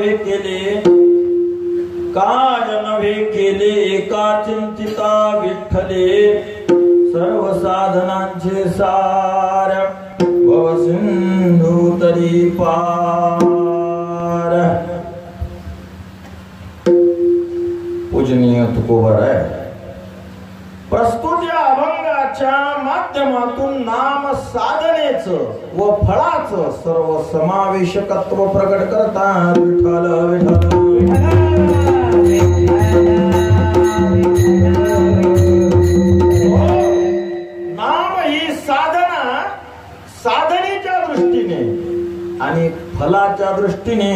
केले काय नव्हे केले एका चिंतिता विठ्ठले सर्व साधनांचे सार भव सिंधू तरी पार। पूजनीय तुकोबराय प्रस्तुत या अभंगाच्या माध्यमातून नाम साधनेचं व फळाचं सर्व समावेशकत्व प्रकट करतात। विठ्ठल विठ्ठल नाम ही साधना साधनेच्या दृष्टीने आणि फलाच्या दृष्टीने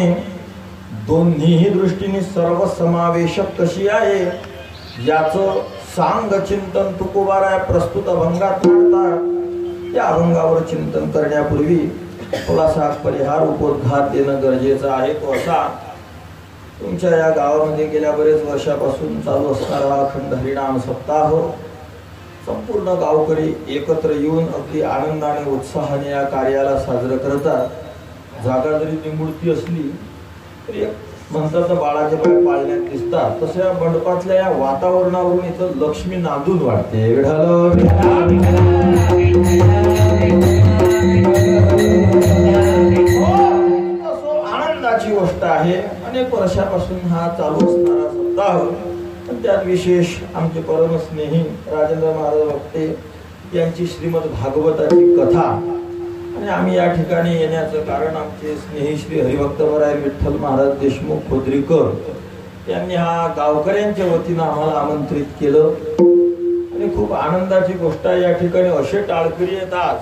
दोन्हीही दृष्टीने सर्व समावेशक कशी आहे याचं सांग चिंतन तुकोबाराय प्रस्तुत अभंगात मांडतात। त्या अभंगावर चिंतन करण्यापूर्वी थोडासा परिहार उपोद्घात देणं गरजेचं आहे। तो असा, तुमच्या या गावामध्ये गेल्या बरेच वर्षापासून चालू असणारा अखंड हरिनाम सप्ताह संपूर्ण गावकरी एकत्र येऊन अगदी आनंदाने उत्साहाने या कार्याला साजरं करतात। जागा जरी निमुळती असली तरी एक म्हणतात बाळाचे पाय पाळण्यात दिसतात, तसं मंडपातल्या या वातावरणावरून इथं लक्ष्मी नांदून वाटते। आनंदाची गोष्ट आहे। अनेक वर्षापासून हा चालू असणारा सप्ताह, पण त्यात विशेष आमचे परमस्नेही राजेंद्र महाराज वक्ते यांची श्रीमद भागवताची कथा आणि आम्ही या ठिकाणी येण्याचं कारण आमचे स्नेही श्री हरिभक्तपराय विठ्ठल महाराज देशमुख खोदरीकर यांनी हा गावकऱ्यांच्या वतीनं आम्हाला आमंत्रित केलं आणि खूप आनंदाची गोष्ट आहे। या ठिकाणी असे टाळकरी येतात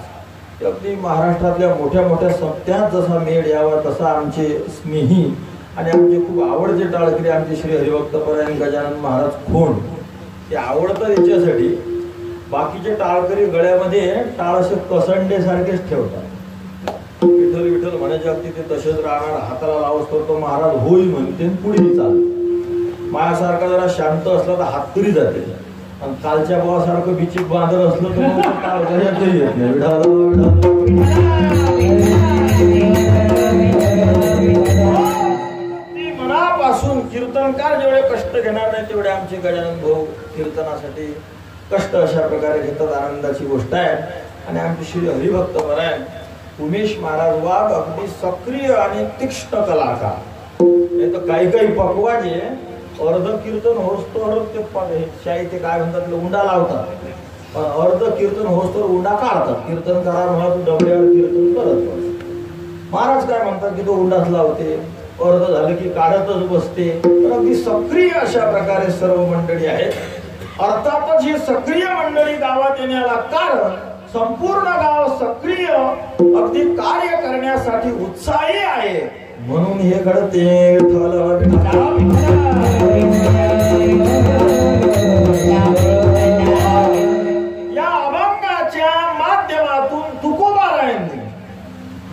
की अगदी महाराष्ट्रातल्या मोठ्या मोठ्या सप्त्यात जसा मेळ यावा तसा आमचे स्नेही आणि आमचे खूप आवडते टाळकरी आमचे श्री हरिभक्तपराय गजानन महाराज खोंड ते आवडतं याच्यासाठी बाकीचे टाळकरी गळ्यामध्ये टाळ असे कसंडे सारखेच ठेवतात। विठ्ठल विठ्ठल म्हणायचे अगदी ते तसेच राहणार, हाताला लावस तो महाराज होई म्हणते पुढे चालत। माझ्यासारखा जरा शांत असला तर हात तरी जाते आणि कालच्या भावासारखं बिचिक बांधत असलं तर मग टाळ गळ्यातही येत नाही। मनापासून कीर्तनकार जेवढे कष्ट घेणार नाही तेवढे आमचे गजानन भाऊ कीर्तनासाठी कष्ट अशा प्रकारे घेतात। आनंदाची गोष्ट आहे। आणि आमचे श्री हरिभक्तपराय उमेश महाराज वाघ अगदी सक्रिय आणि तीक्ष्ण कलाकार। नाही तर काही काही पकवाजे अर्ध कीर्तन होस्तोवर ते शाही ते काय म्हणतात उंडा लावतात, अर्ध कीर्तन होस्तोवर उंडा काढतात। कीर्तन करा म्हणा तू डबड्यावर कीर्तन करत महाराज काय म्हणतात की तो उंडाच लावते, अर्ध झालं की काढतच बसते। अगदी सक्रिय अशा प्रकारे सर्व मंडळी आहेत। अर्थातच ही सक्रिय मंडळी गावात येण्याला कारण संपूर्ण गाव सक्रिय अगदी कार्य करण्यासाठी उत्साही आहे म्हणून हे घडते। या अभंगाच्या माध्यमातून तुकोबारायांनी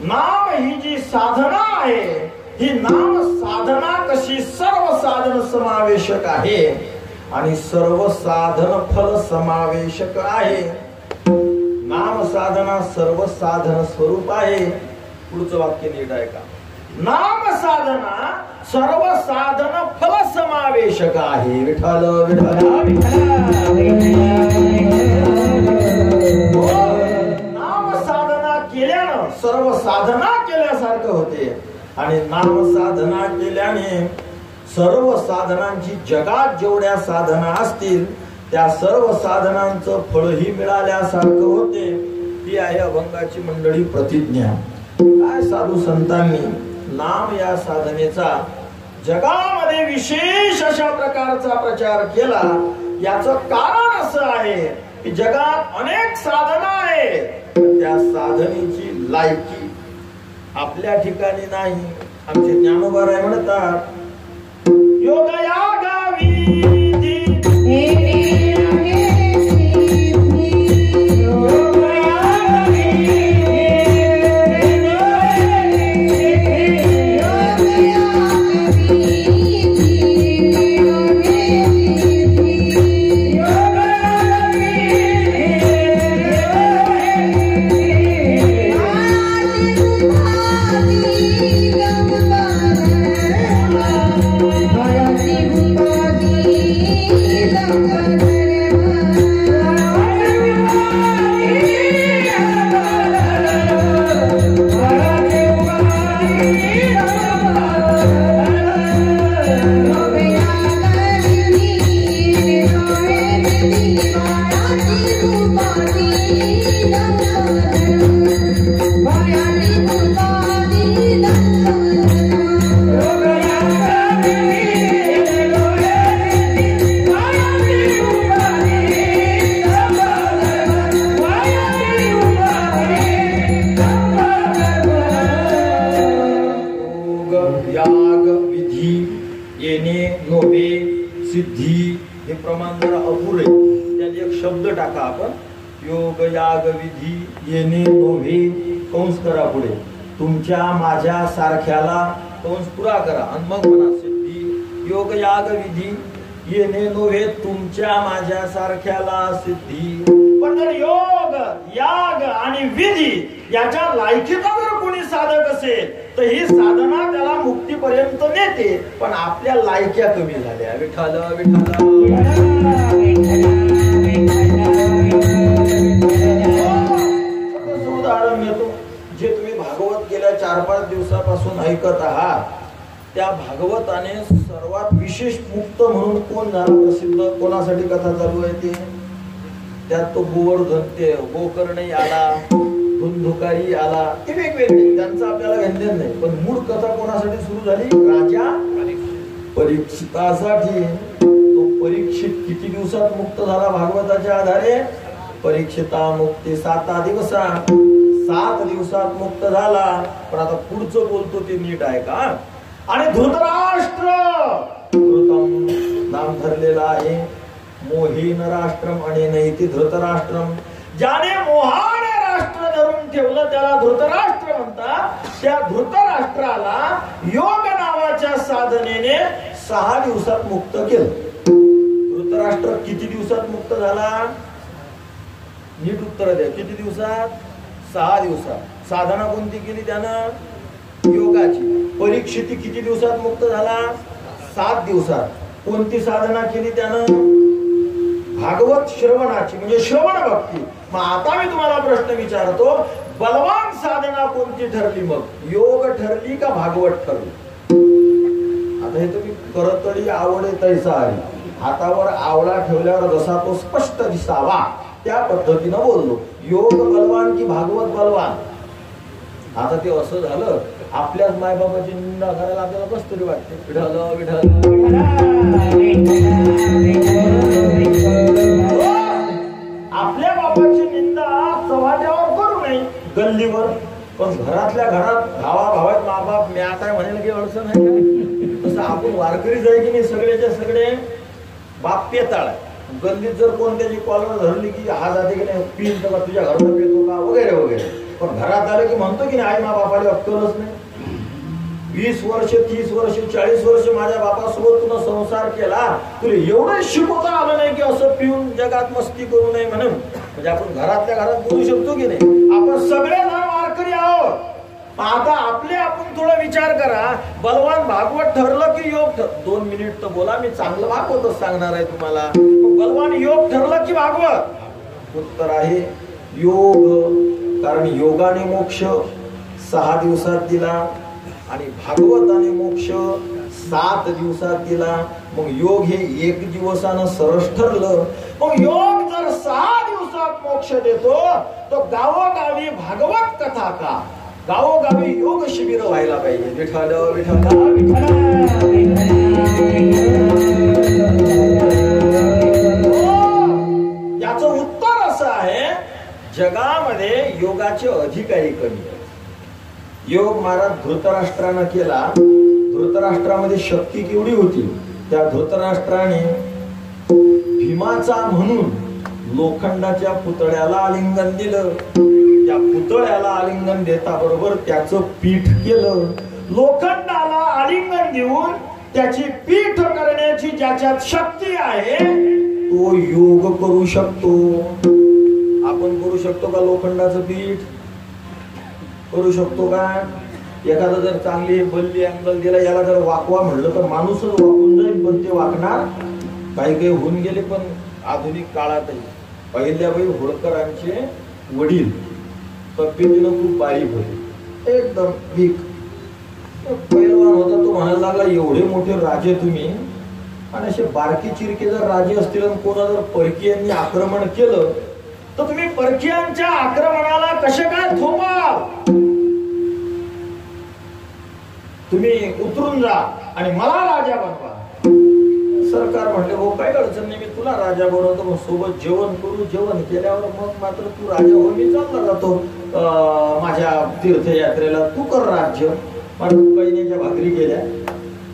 नाम ही जी साधना आहे ही नाम साधना कशी सर्व साधन समावेशक आहे आणि सर्व साधन फल समावेशक आहे। नाम साधना सर्व साधन स्वरूप आहे। पुढचं वाक्य नीट आहे का? नाम साधना सर्व साधन फल समावेशक आहे। विठ्ठल विठ्ठल नाम साधना केल्यानं सर्व साधना केल्यासारखं होते आणि नाम साधना केल्याने सर्व साधनांची जगात जेवढ्या साधना असतील त्या सर्व साधनांचं फळही मिळाल्यासारखं होते। ही आहे अभंगाची मंडळी प्रतिज्ञा। काय साधू संतांनी नाम या साधनेचा जगामध्ये विशेष अशा प्रकारचा प्रचार केला याचं कारण असं आहे की जगात अनेक साधना आहे, त्या साधनेची लायकी आपल्या ठिकाणी नाही। आमचे ज्ञानोबाराय म्हणतात योगया गावी विधी येणे नोवे सिद्धी हे प्रमाण जरा अपुरे, त्यात एक शब्द टाका आपण. योग याग विधी येणे नोवे कंस करा पुढे, तुमच्या माझ्या सारख्याला कंस पुरा करा आणि मग म्हणा सिद्धी. योग याग विधी येणे नोवे तुमच्या माझ्या सारख्याला सिद्धी. पण जर योग याग आणि विधी याच्या लायकीचा जर कोणी साधक असेल तर ही साधना त्याला मुक्तीपर्यंत नेते. पण आपल्या लायक्या कमी झाल्या. विठ्ठल विठ्ठल उदाहरण घेतो. जे तुम्ही भागवत गेल्या 4-5 दिवसापासून ऐकत आहात त्या भागवताने सर्वात विशेष मुक्त म्हणून कोण झाला प्रसिद्ध, कोणासाठी कथा चालू आहे ते. त्यात तो गोवर्धन ते गोकर्णी आला, धुंधुकारी आला, ते वेगवेगळे, त्यांचं आपल्याला व्यंजन नाही. पण मूळ कथा कोणासाठी सुरू झाली? राजा परीक्षितासाठी. तो परीक्षित किती दिवसात मुक्त झाला भागवताच्या आधारे? परीक्षिता मुक्ती 7 दिवसात. 7 दिवसात मुक्त झाला. पण आता पुढचं बोलतो ते नीट आहे का? आणि धृतराष्ट्र धृतम नाम धरलेलं आहे. मोहीन राष्ट्रम आणि नैती धृतराष्ट्रम. ज्याने मोहाने राष्ट्र धरून ठेवलं त्याला धृतराष्ट्र म्हणतात. त्या धृतराष्ट्राला योग नावाच्या साधनेने 6 दिवसात मुक्त केलं. धृतराष्ट्र किती दिवसात मुक्त झाला? नीट उत्तर द्या. किती दिवसात? 6 दिवसात. साधना कोणती केली त्यानं? योगाची. परीक्षिती किती दिवसात मुक्त झाला? 7 दिवसात. कोणती साधना केली त्यानं? भागवत श्रवणाची, म्हणजे श्रवण भक्ती. मग आता मी तुम्हाला प्रश्न विचारतो, बलवान साधना कोणती ठरली? मग योग ठरली का भागवत ठरली? आता हे तुम्ही करत तरी आवडे तैसा आहे. हातावर आवळा ठेवल्यावर जसा तो स्पष्ट दिसावा त्या पद्धतीनं बोललो. योग बलवान की भागवत बलवान? आता ते असं झालं, आपल्याच मायबाबाची निंदा करायला आपल्याला कस तरी वाटते. विठ्ठल विठ्ठल आपल्या बाबाची निंदा चव्हाट्यावर करू नये, गल्लीवर. पण घरातल्या घरात भावाभावात माबाप म्या काय म्हणेल की अडचण आहे का? तसं आपण वारकरी जाय की नाही, सगळेच्या सगळे बाप पेताळ. गल्लीत जर कोण त्याची कॉलर धरली की हा जाते की नाही, पीन तर तुझ्या घरात पेतो का वगैरे वगैरे. पण घरात आलं की म्हणतो की नाही आई मा बापाला अक्कलच नाही. 20 वर्ष 30 वर्ष 40 वर्ष माझ्या बापासोबत तुला संसार केला, तुला एवढं शिकवता आलं नाही की असं पिऊन जगात मस्ती करू नये म्हणून. म्हणजे आपण घरातल्या घरात बोलू शकतो की नाही? आपण सगळे जण वारकरी आहोत. आता आपले आपण थोडा विचार करा. बलवान भागवत ठरलं की योग 2 मिनिट तर बोला, मी चांगलं भागवतच सांगणार आहे तुम्हाला. बलवान योग ठरलं की भागवत? उत्तर आहे योग. कारण योगाने मोक्ष 6 दिवसात दिला आणि भागवताने मोक्ष 7 दिवसात दिला. मग योग हे 1 दिवसानं सरस ठरलं. मग योग जर 6 दिवसात मोक्ष देतो तो गावोगावी भागवत कथा का, गावोगावी योग शिबिर व्हायला पाहिजे. विठ्ठल विठ्ठल याचं उत्तर असं आहे, जगामध्ये योगाचे अधिकारी कमी आहेत. योग महाराज धृतराष्ट्रानं केला. धृतराष्ट्रामध्ये शक्ती केवढी होती? त्या धृतराष्ट्राने भीमाचा म्हणून लोखंडाच्या पुतळ्याला आलिंगन दिलं. त्या पुतळ्याला आलिंगन देता बरोबर त्याचं पीठ केलं. लोखंडाला आलिंगन देऊन त्याची पीठ करण्याची ज्याच्यात शक्ती आहे तो योग करू शकतो. आपण करू शकतो का लोखंडाचं पीठ? करू शकतो का? एखादा जर चांगली बल्ली अँगल दिला, याला जर वाकवा म्हणलं तर माणूसच वाकून जाईल. पण ते वाकणार? काही काही होऊन गेले. पण आधुनिक काळातही अहिल्याबाई होळकरांचे वडील तब्येतीनं खूप बारीक होते, एकदम वीक. पैलवान होता. तो म्हणायला लागला, एवढे मोठे राजे तुम्ही, आणि असे बारकी चिरके जर राजे असतील आणि कोणा जर परकीयांनी आक्रमण केलं तर तुम्ही परकीयांच्या आक्रमणाला कसे काय थोपाल? तुम्ही उतरून जा आणि मला राजा बनवा. सरकार म्हणले हो काही अडचण नाही, मी तुला राजा बनवतो, मग सोबत जेवण करू. जेवण केल्यावर मग मात्र तू राजा हो, मी चालला जातो माझ्या तीर्थयात्रेला, तू कर राज्य. माझ्या बहिणीच्या भाकरी केल्या,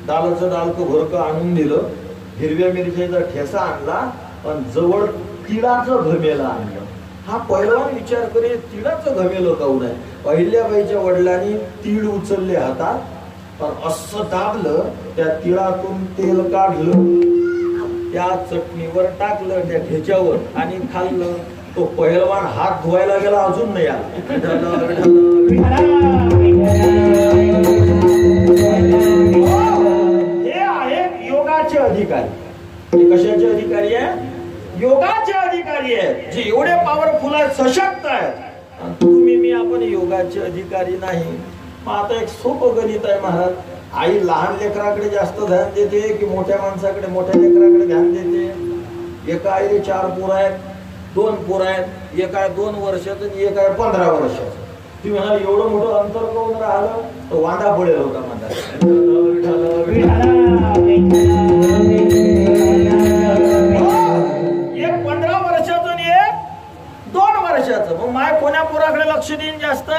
दालचं दालकं भरकं आणून दिलं, हिरव्या मिरच्याचा ठेसा आणला, पण जवळ तिळाचं घमेलं आणलं. हा पहिलवान विचार करे तिळाचं घमेलं काऊन आहे. अहिल्याबाईच्या वडिलांनी तीळ उचलले हातात, पण असं दाबलं, त्या तिळातून तेल काढलं, त्या चटणीवर टाकलं, त्या ठेच्यावर आणि खाल्लं. तो पहिलवान हात धुवायला गेला, अजून नाही आला. हे आहेत योगाचे अधिकारी. हे कशाचे अधिकारी आहे? योगाचे अधिकारी आहेत, जे एवढे पॉवरफुल आहेत, सशक्त आहेत. तुम्ही मी आपण योगाचे अधिकारी नाही. मग आता एक सोपं गणित आहे महाराज. आई लहान लेकराकडे जास्त ध्यान देते की मोठ्या माणसाकडे, मोठ्या लेकराकडे ध्यान देते? एका आईले 4 पोरं आहेत, 2 पोरं आहेत. एक आहे 2 वर्षाचं आणि एक आहे 15 वर्षाचं. तुम्ही म्हणाल एवढं मोठं अंतर कोण राहिलं? तो वांदा पडेल होता म्हणतात. एक 15 वर्षाचं आणि एक 2 वर्षाचं. मग माय कोण्या पोराकडे लक्ष देईन जास्त?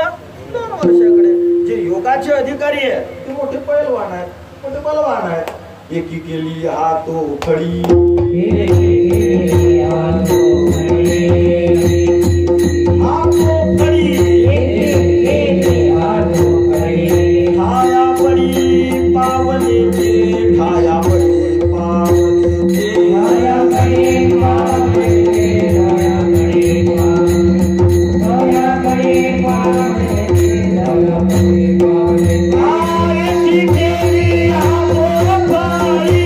2 वर्षाकडे. जे योगाचे अधिकारी आहेत ते मोठे पैलवान आहेत, मोठे बलवान आहेत. एकी केली हातो फळी, ठाया पडी पावनेचे, ठाया पडी पावनेचे, ठाया पडी पावनेचे, ठाया पडी पावनेचे, ठाया पडी पावनेचे, ठाया पडी पावनेचे. आयची केली हातो फळी,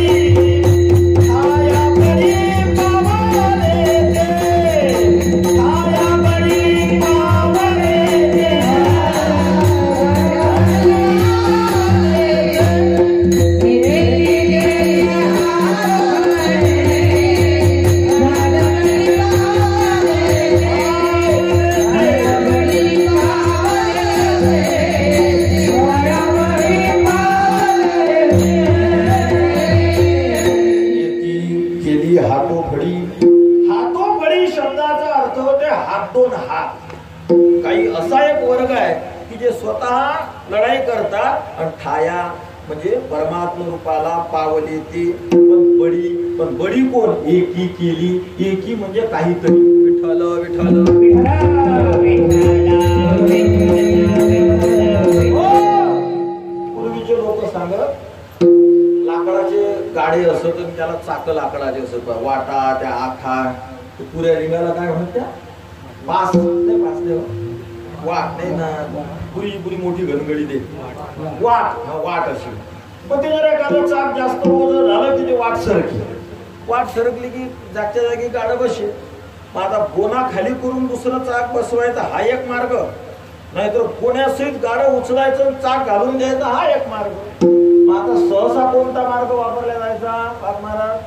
ठाया पडी पावनेचे, ठाया पडी पावनेचे. केली हातोफडी. हातोफडी शब्दाचा अर्थ होते हात, 2 हात. काही असा एक वर्ग आहे की जे स्वतः लढाई करतात, आणि ठाया म्हणजे परमात्मा रूपाला पावले ते. पण बडी कोण? एकी केली. एकी म्हणजे काहीतरी. विठ्ठल विठ्ठल पूर्वीचे लोक सांगत, लाकडाचे गाडे असत आणि त्याला चाक लाकडाचे असत, वाटा, त्या आखा, पुऱ्या रिंगाला काय म्हणत? त्या पास नाही, पास नाही, वाट नाही ना, पुरी मोठी घनगडी दे, वाट अशी. पण ते जर एखादं चाक जास्त ओझं झालं की ते वाट सरकली की जागच्या जागी गाडं बसे. मग आता बोना खाली करून दुसरं चाक बसवायचा हा एक मार्ग, नाहीतर कोण्यासहित गाडं उचलायचं, चाक घालून द्यायचा हा एक मार्ग. मग आता सहसा कोणता मार्ग वापरला जायचा बाप महाराज?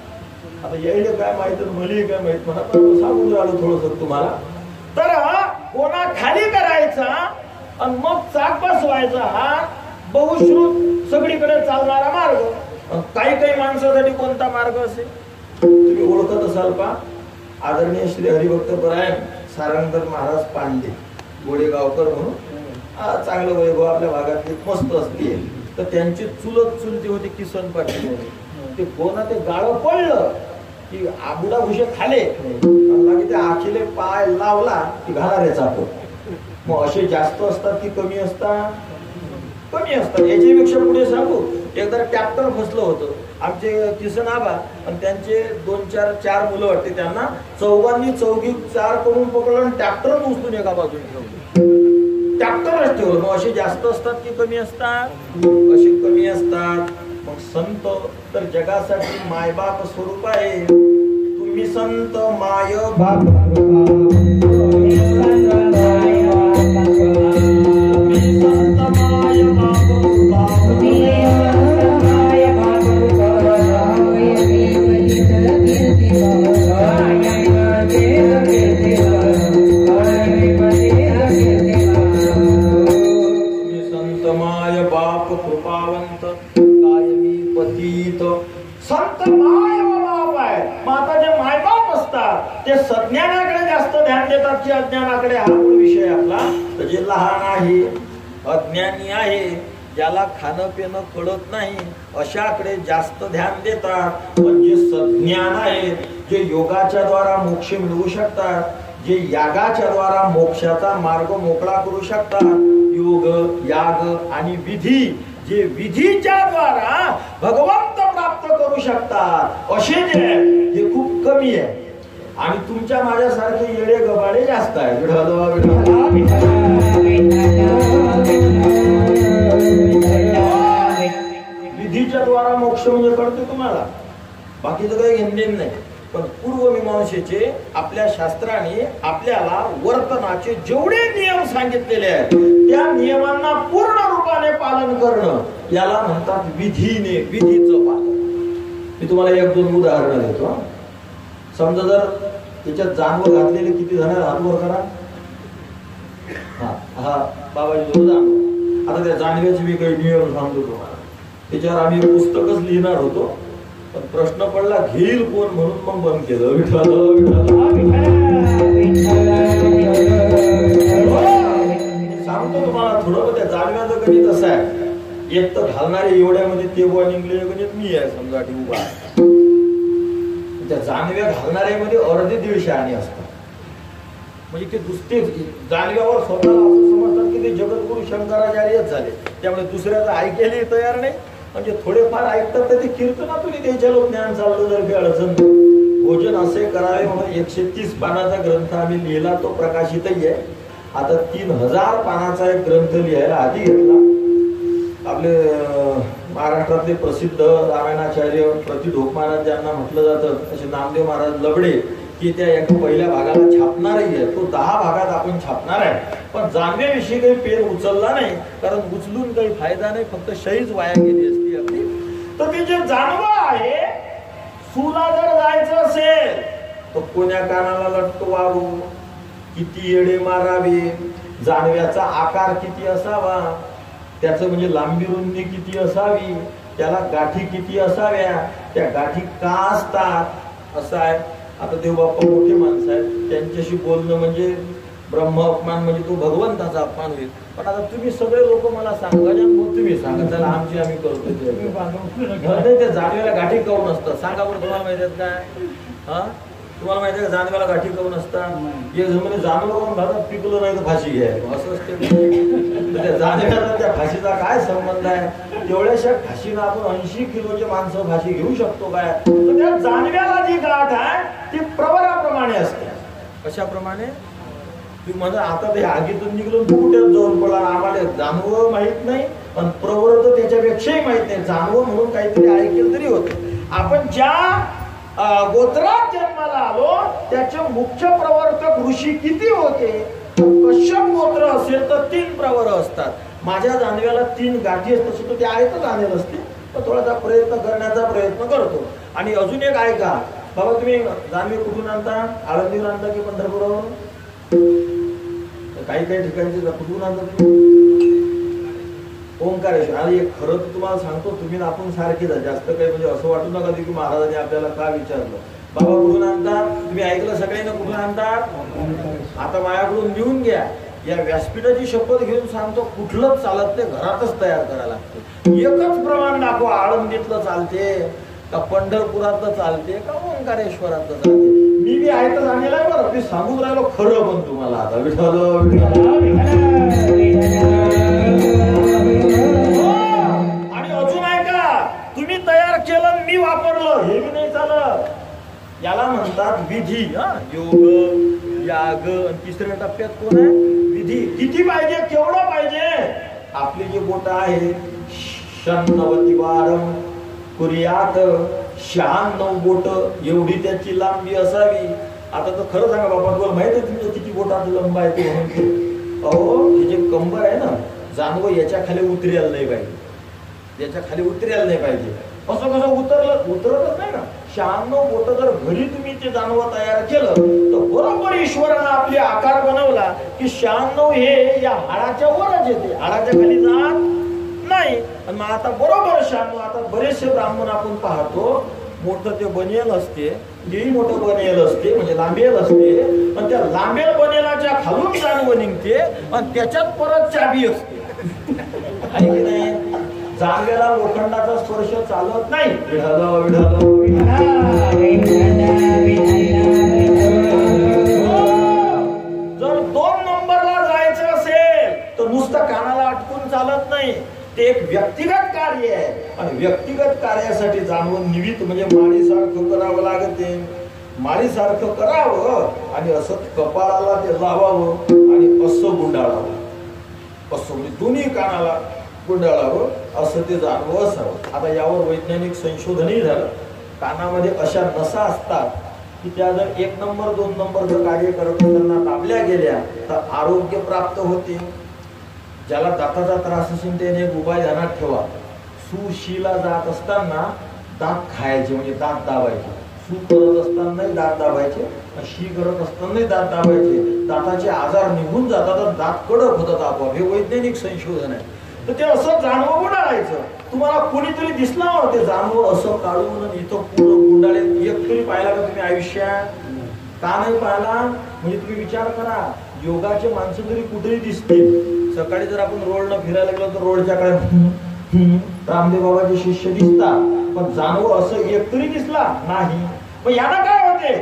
आता यायला काय माहित, मला काय माहित, मला सांगून राहिलो थोडस तुम्हाला. तर कोणा खाली करायचा आणि मग चाक बसवायचा हा बहुश्रुत सगळीकडे चालणारा मार्ग. काही माणसासाठी कोणता मार्ग असेल तुम्ही ओळखत असाल का? आदरणीय श्री हरिभक्त परायण सारंगधर महाराज पांडे गोडेगावकर म्हणून चांगलं वैभव आपल्या भागातली मस्त असते. तर त्यांची चुलती होती किसन पाटील. ते कोणा ते गाळं पडलं की आबुडा भुषे खाले की ते आखीले पाय लावला की घालारे चापो. मग असे जास्त असतात की कमी असतात? कमी असतात. याच्यापेक्षा पुढे सांगू, एकदा ट्रॅक्टर फसलं होतं. आमचे किसन आबा आणि त्यांचे 2-4 मुलं वाटते, त्यांना चौघी 4 करून पकडलं आणि ट्रॅक्टर उचलून एका बाजूने ठेवलं. ट्रॅक्टरच ठेवलं. मग असे जास्त असतात की कमी असतात? असे कमी असतात. मग संत तर जगासाठी मायबाप स्वरूप आहे. तुम्ही संत माय बाप, कृपावंत कायमी पतित. संत माय बाप आहे. माता जे मायबाप असतात ते सज्ञानाकडे जास्त ध्यान देतात की अज्ञानाकडे? हा मूळ विषय आपला. तर जे लहान आहे, अज्ञानी आहे, ज्याला खाणं पिणं कळत नाही अशाकडे जास्त ध्यान देतात. पण जे सज्ञान आहेत, जे योगाच्या द्वारा मोक्ष मिळवू शकतात, जे यागाच्या द्वारा मोक्षाचा मार्ग मोकळा करू शकतात, योग याग आणि विधी, जे विधीच्या द्वारा भगवंत प्राप्त करू शकतात, असे जे आहेत हे खूप कमी आहे. आणि तुमच्या माझ्यासारखे येडे गबाडे जास्त आहेत. विधीच्या द्वारा मोक्ष म्हणजे कळते तुम्हाला, बाकीचं काही घेणदेण नाही. पण पूर्वमीमांसेचे आपल्या शास्त्राने आपल्याला वर्तनाचे जेवढे नियम सांगितलेले आहेत त्या नियमांना पूर्ण रूपाने पालन करणं याला म्हणतात विधीने, विधीचं पालन. मी तुम्हाला एक दोन उदाहरण देतो. समजा जर त्याच्यात जानवं घातलेले किती जण हातवर करा. हा बाबाजी जानव. आता त्या जानव्याचे मी काही नियम सांगतो तुम्हाला. त्याच्यावर आम्ही पुस्तकच लिहिणार होतो, पण प्रश्न पडला घेईल कोण म्हणून मग बंद केलं. विठ्ठल सांगतो तुम्हाला थोडं. त्या जानव्याचं गणित असं आहे, एक तर घालणारे एवढ्यामध्ये ते बुवा निघले गणित मी आहे समजा उभा. त्या जानव्या घालणाऱ्यामध्ये अर्धे 150 आणे असतात. म्हणजे ते दुसरे जानव्यावर स्वतःला असं समजतात की ते जगद्गुरु शंकराचार्यच झाले, त्यामुळे दुसऱ्याचं ऐकायला तयार नाही. म्हणजे थोडेफार ऐकतात तर ते कीर्तनातून त्याच्या लोक ज्ञान चाललं. जर काही अडचण भोजन असे करावे म्हणून 130 पानाचा ग्रंथ आम्ही लिहिला, तो प्रकाशितही आहे. आता 3000 पानाचा एक ग्रंथ लिहायला आधी घेतला. आपले महाराष्ट्रातले प्रसिद्ध रामायणाचार्य प्रतिढोक महाराज ज्यांना म्हटलं जातं, असे नामदेव महाराज लबडे, की त्या एक पहिल्या भागाला छापणारही आहे. तो 10 भागात आपण छापणार आहे. पण जानव्याविषयी काही पेन उचलला नाही, कारण उचलून काही फायदा नाही, फक्त शहीच वाया गेली असती आपली. तर ते जे जानवं आहे, सूला जर जायचं असेल तर कोण्या कानाला लटकवावं, किती येडे मारावे, जानव्याचा आकार किती असावा, त्याचं म्हणजे लांबी रुंदी किती असावी, त्याला गाठी किती असाव्या, त्या गाठी का असतात, असं आहे. आता देवबाप्पा मोठे माणसं आहेत, त्यांच्याशी बोलणं म्हणजे ब्रह्म अपमान, म्हणजे तो भगवंताचा अपमान होईल. पण आता तुम्ही सगळे लोक मला सांगा, तुम्ही सांगा, त्याला आमची आम्ही करतो. त्या जानव्याला गाठी काऊन असतात सांगा बरं. तुम्हाला माहिती आहेत काय? हा, तुम्हाला माहिती आहे का जानव्याला गाठी काऊन असतात? एक म्हणजे जानवर करून घालतात, पिकलं नाही तर फाशी घ्यायला, असं असते. त्या जानव्याला त्या फाशीचा काय संबंध आहे? तेवढ्याशा फाशीनं आपण 80 किलोचे माणसं फाशी घेऊ शकतो काय? तर त्या जानव्याला जी गाठ आहे ती प्रवराप्रमाणे असते. कशाप्रमाणे? तुम्ही म्हणा आता ते आगीतून निघलो तू कुठे जाऊन पडला, आम्हाला जानवं माहित नाही, पण प्रवर तर त्याच्यापेक्षाही माहित नाही. जानवं म्हणून काहीतरी ऐकेल तरी होते. आपण ज्या गोत्रात जन्माला आलो त्याचे मुख्य प्रवर्तक ऋषी किती होते? कश्यप गोत्र असेल तर 3 प्रवर असतात. माझ्या जानव्याला 3 गाठी असतात, सुद्धा ते ऐकत आणेल असते, पण थोडासा प्रयत्न करण्याचा प्रयत्न करतो. आणि अजून एक ऐका बाबा, तुम्ही जानवी कुठून आणता? आळंदीवर आणता की पंढरपुरावरून? काही काही ठिकाणचे कुठून आणता तुम्ही? ओंकारेश्वर. आणि एक खरं तर तुम्हाला सांगतो, तुम्ही आपण सारखेच जास्त काही म्हणजे असं वाटू नका की महाराजांनी आपल्याला का विचारलं. बाबा कुठून आणतात? तुम्ही ऐकलं सगळ्यांना कुठून आणतात? आता माझ्याकडून लिहून घ्या. या व्यासपीठाची शपथ घेऊन सांगतो, कुठलंच चालत नाही, घरातच तयार करायला लागते. एकच प्रमाण दाखवा, आळंदीतलं चालते का, पंढरपुरातलं चालते का, ओंकारेश्वरातलं चालते. मी बी ऐकत आणलेलं आहे बरं, मी सांगून राहिलो खरं. पण तुम्हाला आता विठ्ठल आणि अजून ऐका, तुम्ही तयार केलं मी वापरलं हे बी नाही चालत. याला म्हणतात विधी. योग याग. आणि 3ऱ्या टप्प्यात कोण आहे? विधी. किती पाहिजे? केवढं पाहिजे? आपली जी बोट आहे 96 वारम कुर्यात, 96 बोट एवढी त्याची लांबी असावी. आता तर खरं सांगा बाबा, तुम्हाला माहिती आहे तुमच्या किती बोटात लंब आहे ते म्हणून? अहो, हे जे कंबर आहे ना जानवं, याच्या खाली उतरायला नाही पाहिजे, याच्या खाली उतरायला नाही पाहिजे. असं कसं उतरतच नाही ना. 96 बोट जर घरी तुम्ही ते जानवं तयार केलं तर बरोबर ईश्वरानं आपले आकार बनवला की 96 हे या हाडाच्या वरच येते, हाडाच्या खाली जात नाही. आणि मग आता बरोबर 96. आता बरेचसे ब्राह्मण आपण पाहतो, मोठं ते बनेल असते, जेही मोठं बनेल असते म्हणजे लांबेल असते, पण त्या लांबेल बनेलाच्या खालून जानवं निघते आणि त्याच्यात परत चाबी असते. आहे की नाही? जाणवेला लोखंडाचा स्पर्श चालत नाही. विढल विढल जर 2 नंबरला जायचं असेल तर नुसतं कानाला अटकून चालत नाही. ते एक व्यक्तिगत कार्य आहे आणि व्यक्तिगत कार्यासाठी जाणवून निमित्त म्हणजे माळीसारखं करावं लागते. माळीसारखं करावं आणि असं कपाळाला ते लावावं आणि असं गुंडाळावं. असं म्हणजे दोन्ही कानाला गुंडाळावं असं ते जाणवं असावं. आता यावर वैज्ञानिक संशोधनही झालं. कानामध्ये अशा नसा असतात की त्या जर 1 नंबर 2 नंबरचं कार्य करत असताना दाबल्या गेल्या तर आरोग्य प्राप्त होते. ज्याला दाताचा त्रास असेल त्याने एक उपाय ध्यानात ठेवा. सुशीला जात असताना दात खायचे म्हणजे दात दाबायचे. सू करत असतानाही दात दाबायचे, शी करत असतानाही दात दाबायचे. दाताचे आजार निघून जातात, दात कडक होतात आपोआप. हे वैज्ञानिक संशोधन आहे. तर ते असं जाणवं गुंडाळायचं. तुम्हाला कोणीतरी दिसला हो ते जाणवं असं काढून इथं पूर्ण गुंडाळे. एक तरी पाहिला का तुम्ही आयुष्यात? का नाही पाहिला? म्हणजे तुम्ही विचार करा, योगाचे माणसं तरी कुठेही दिसतील. सकाळी जर आपण रोडनं फिरायला गेलो तर रोडच्या कडे रामदेव बाबाचे शिष्य दिसतात, पण जाणवं असं एक तरी दिसला नाही. मग याला काय होते?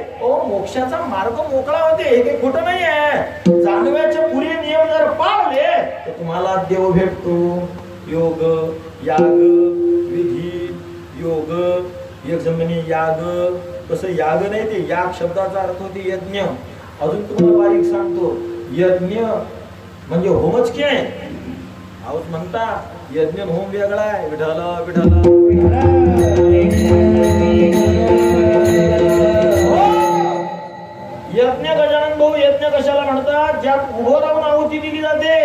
मोक्षाचा मार्ग मोकळा होते. हे काही खोटं नाही आहे. जाणव्याचे पुरे नियम जर पाळले तर तुम्हाला देव भेटतो. योग याग विधी योग एक जमिनी याग. तसं याग नाही, ते याग शब्दाचा अर्थ होते यज्ञ. अजून तुम्हाला बारीक सांगतो, यज्ञ म्हणजे होमच की आहे. आहोत म्हणता यज्ञ होम वेगळा आहे. विठाल विठाल यज्ञ गजानन भाऊ, यज्ञ कशाला म्हणतात? ज्यात उभं राहून आहुती दिली जाते.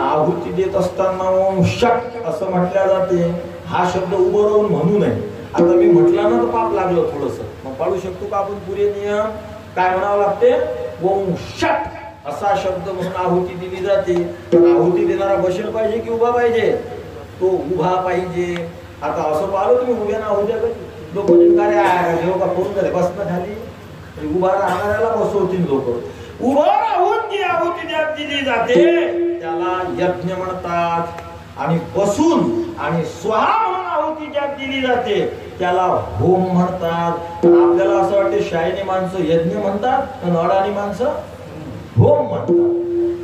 आहुती देत असताना ओम शट असं म्हटल्या जाते. हा शब्द उभं राहून म्हणू नये. आता मी म्हटला ना तर पाप लागलं थोडस. मग पाळू शकतो का आपण पुरे नियम? काय म्हणावं लागते? ओम शट असा शब्द म्हणून आहुती दिली जाते. पण आहुती देणारा बसेल पाहिजे की उभा पाहिजे? तो उभा पाहिजे. आता असं पाहिलं तुम्ही उभ्या ना आहुत्या लोक कार्य का फोन करे बसणं खाली. उभा राहणाऱ्याला बसवतील लोक. उभं राहून जी आहुती दिली जाते त्याला यज्ञ म्हणतात. आणि बसून आणि स्वाहा म्हणून आहुती ज्यात दिली जाते त्याला होम म्हणतात. आपल्याला असं वाटते शायनी माणसं यज्ञ म्हणतात आणि अडाणी माणसं होम म्हणतात.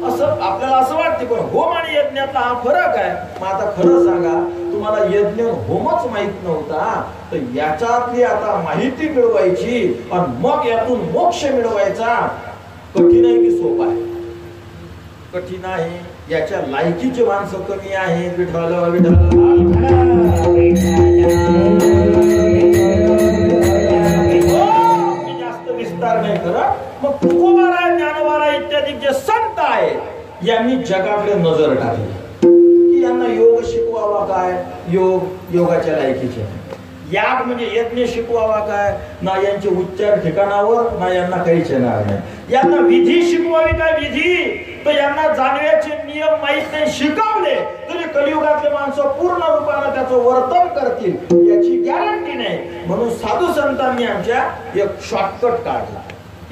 असं आपल्याला असं वाटते. पण होम आणि यज्ञातला हा फरक आहे. मग आता खरं सांगा, तुम्हाला यज्ञ होमच माहित नव्हता तर याच्यातली आता माहिती मिळवायची आणि मग यातून मोक्ष मिळवायचा कठीण आहे की सोपा आहे? कठीण आहे. याच्या लायकीचे माणसं कमी आहेत. विठ्ठल जास्त विस्तार नाही करत. मग तुकोबाराय, ज्ञानोबाराय इत्यादी जे संत आहेत यांनी जगाकडे नजर टाकली की यांना योग शिकवावा काय? योगाच्या लायकीचे. याग म्हणजे यज्ञ शिकवावा काय? ना यांचे उच्चार ठिकाणावर, ना यांना काहीच येणार नाही. यांना विधी शिकवावी काय? विधी तर यांना जाणव्याचे नियम माहित नाही. शिकवले तरी कलियुगातले माणसं पूर्ण रूपाने त्याचं वर्तन करतील याची गॅरंटी नाही. म्हणून साधू संतांनी आमच्या एक शॉर्टकट काढला.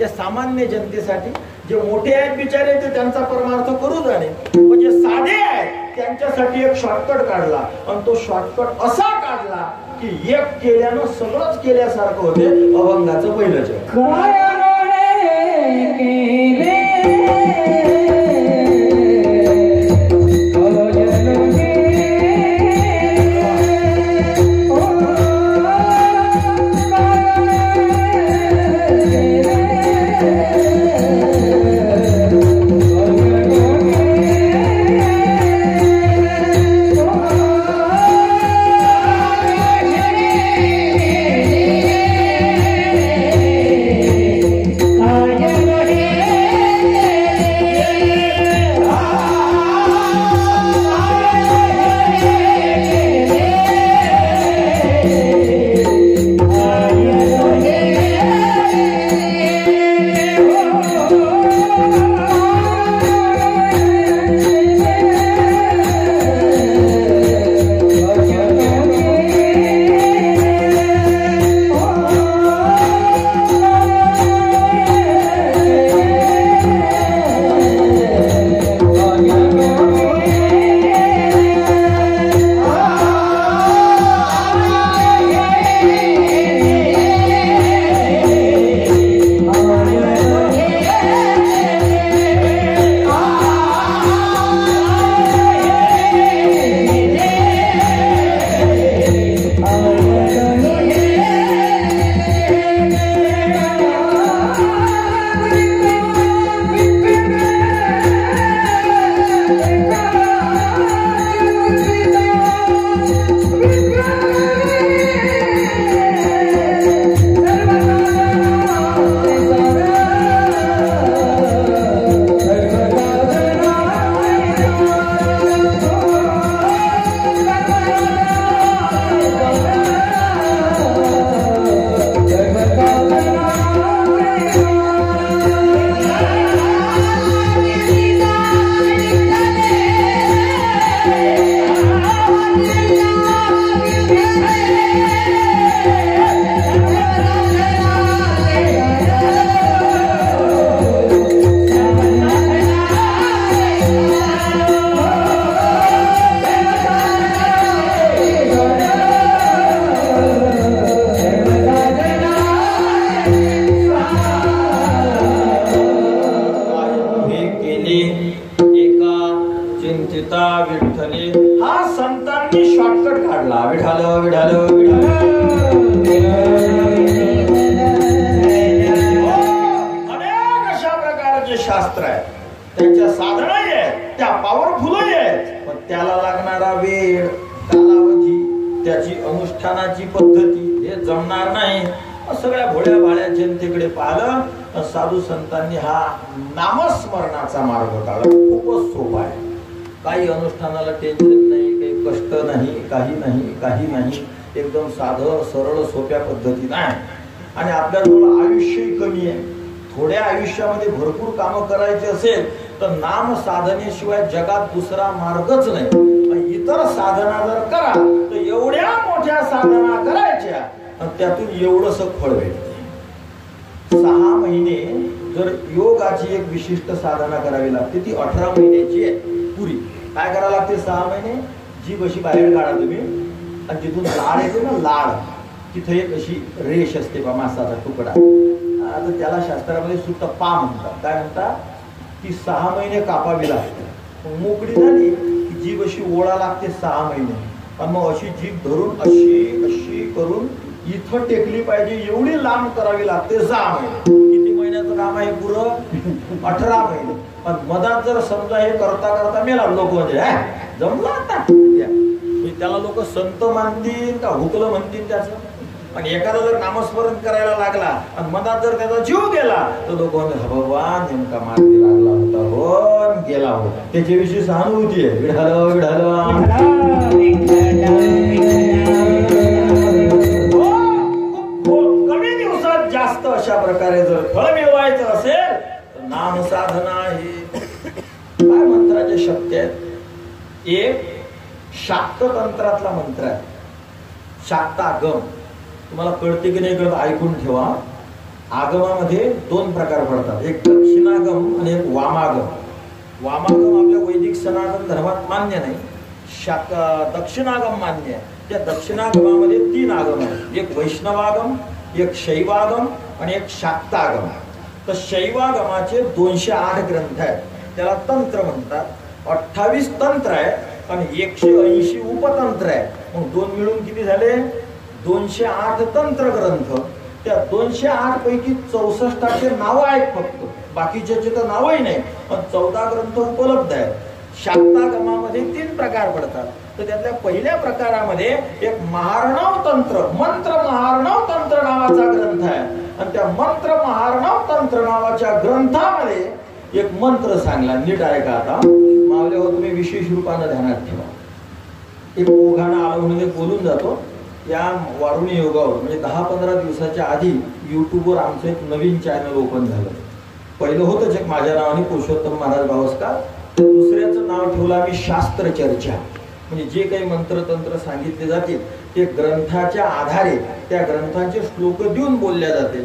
या सामान्य जनतेसाठी जे मोठे आहेत बिचारे ते त्यांचा परमार्थ करू जाणे, पण जे साधे आहेत त्यांच्यासाठी एक शॉर्टकट काढला. आणि तो शॉर्टकट असा काढला की एक केल्यानं सगळंच केल्यासारखं होते. अभंगाचं पहिलं जग विठाल अनेक अशा प्रकारचे शास्त्र आहे, त्यांच्या साधनाही आहेत, त्या पॉवरफुलही आहेत, पण त्याला लागणारा वेळ, कालावधी, त्याची अनुष्ठानाची पद्धती हे जमणार नाही. सगळ्या भोळ्या भाळ्या जनतेकडे पाहिलं, साधू संतांनी हा नामस्मरणाचा मार्ग काढला. खूपच सोपा आहे, काही अनुष्ठानाला टेन्शन नाही, काही कष्ट नाही, काही नाही, एकदम साधं सरळ सोप्या पद्धतीने आहे. आणि आपल्याजवळ आयुष्यही कमी आहे, थोड्या आयुष्यामध्ये भरपूर कामं करायची असेल तर नाम साधनेशिवाय जगात दुसरा मार्गच नाही. इतर साधना जर करा तर एवढ्या मोठ्या साधना करायच्या आणि त्यातून एवढंस फळ भेटते. 6 महिने जर योगाची एक विशिष्ट साधना करावी लागते, ती 18 महिन्याची आहे पुरी. काय करावं लागते? 6 महिने जीभ अशी बाहेर काढा तुम्ही, आणि तिथून लाळ येते ना, लाळ, तिथे एक अशी रेष असते बा, मासाचा तुकडा. आता त्याला शास्त्रामध्ये सुद्ध पा म्हणतात. काय म्हणतात? ती 6 महिने कापावी लागते. मोकळी झाली की जीभ अशी ओळा लागते 6 महिने, आणि मग अशी जीभ धरून अशी करून इथं टेकली पाहिजे, एवढी लांब करावी लागते 6 महिने. किती महिन्याचं काम आहे? पुरं 18 महिने. पण मधात जर समजा हे करता करता मेला लोक, म्हणजे जमलं आता, त्याला लोक संत मानतील का हुकलं म्हणतील त्याचं. आणि एखादा जर नामस्मरण करायला लागला आणि मधात जर त्याचा जीव गेला तर लोक भगवान नेमका मार्गी लागला होता हो, गेला हो, त्याच्याविषयी सहानुभूती आहे. विढाल विढाल कमी दिवसात जास्त अशा प्रकारे जर फळ मिळवायचं असेल तर नाम साधना ही काय मंत्राचे शक्य आहेत. एक शाक्त तंत्रातला मंत्र आहे, शाक्तागम. तुम्हाला कळते की नाही कळत ऐकून ठेवा. आगमामध्ये 2 प्रकार पडतात, एक दक्षिणागम आणि एक वामागम. वामागम आपल्या वैदिक सनातन धर्मात मान्य नाही, दक्षिणागम मान्य आहे. त्या दक्षिणागमामध्ये 3 आगम आहेत, एक वैष्णवागम, एक शैवागम आणि एक शाक्तागम. तर शैवागमाचे 208 ग्रंथ आहेत, त्याला तंत्र म्हणतात. 28 तंत्र आहे आणि 180 उपतंत्र आहे. मग 2 मिळून किती झाले? 208 तंत्र ग्रंथ. त्या 208 पैकी 64चे नाव आहेत फक्त, बाकीच्याचे तर नावही नाही, पण 14 ग्रंथ उपलब्ध आहेत. शाक्तागमामध्ये 3 प्रकार पडतात. तर त्यातल्या पहिल्या प्रकारामध्ये एक महार्णव तंत्र, मंत्र महार्णव तंत्र नावाचा ग्रंथ आहे. आणि त्या मंत्र महार्णव तंत्र नावाच्या ग्रंथामध्ये एक मंत्र सांगला, नीट ऐका आता मावले हो, तुम्ही विशेष रूपाने ध्यानात ठेवा. एक ओघानं आलं म्हणून बोलून जातो. या वारुणी योगावर म्हणजे 10-15 दिवसाच्या आधी युट्यूबवर आमचं एक नवीन चॅनल ओपन झालं. पहिलं होतंच एक माझ्या नावाने पुरुषोत्तम महाराज भावस्कार, दुसऱ्याचं नाव ठेवलं आम्ही शास्त्र चर्चा. म्हणजे जे काही मंत्रतंत्र सांगितले जातील ते ग्रंथाच्या आधारे त्या ग्रंथांचे श्लोक देऊन बोलल्या जाते.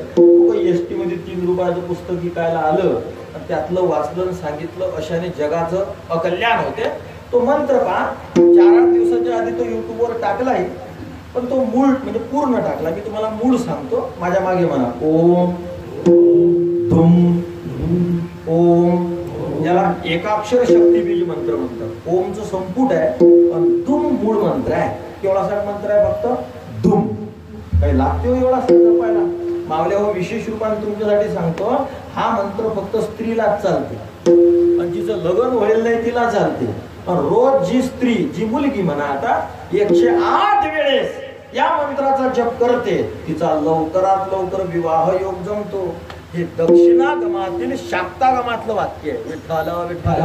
एसटी मध्ये 3 रुपयाचं पुस्तक विकायला आलं, त्यातलं वाचलं सांगितलं, अशाने जगाचं अकल्याण होते. तो मंत्र पहा, 4-8 दिवसाच्या आधी तो युट्यूबवर टाकलाय, पण तो मूळ म्हणजे पूर्ण टाकला. मी तुम्हाला मूळ सांगतो, माझ्या मागे म्हणा. ओम धुम ओम, याला एकाक्षर शक्तीबीज मंत्र म्हणतात. ओमचं संपुट आहे पण धुम मूळ मंत्र आहे. केवढासा मंत्र आहे? फक्त धुम. काही लागते हो एवढा जपायला? मावल्या हो, विशेष रूपाने तुमच्यासाठी सांगतो, हा मंत्र फक्त स्त्रीलाच चालते, आणि जिचं लग्न व्हायला नाही तिला चालते. रोज जी स्त्री, जी मुलगी म्हणा आता, 108 वेळेस या मंत्राचा जप करते, तिचा लवकरात लवकर विवाह योग जमतो. हे दक्षिणागमातील शाक्तागमातलं वाक्य आहे. विठ्ठल विठ्ठल.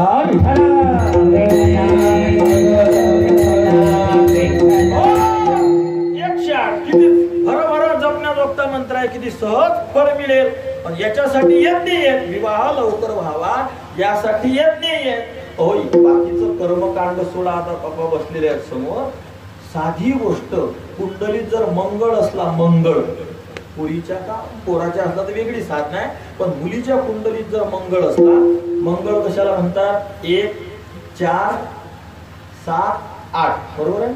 किती भरभर जपण्याजोगता मंत्र आहे, किती सहज फळ मिळेल. पण याच्यासाठी यज्ञ आहेत, विवाह लवकर व्हावा यासाठी यज्ञ आहेत. होय, बाकीचं कर्मकांड सोडा. आता पप्पा बसलेले आहेत समोर. साधी गोष्ट, कुंडलीत जर मंगळ असला, मंगळ, पोरीच्या का पोराच्या असला तर वेगळी साधना आहे, पण मुलीच्या कुंडलीत जर मंगळ असला, मंगळ कशाला म्हणतात? 1 4 7 8, बरोबर आहे?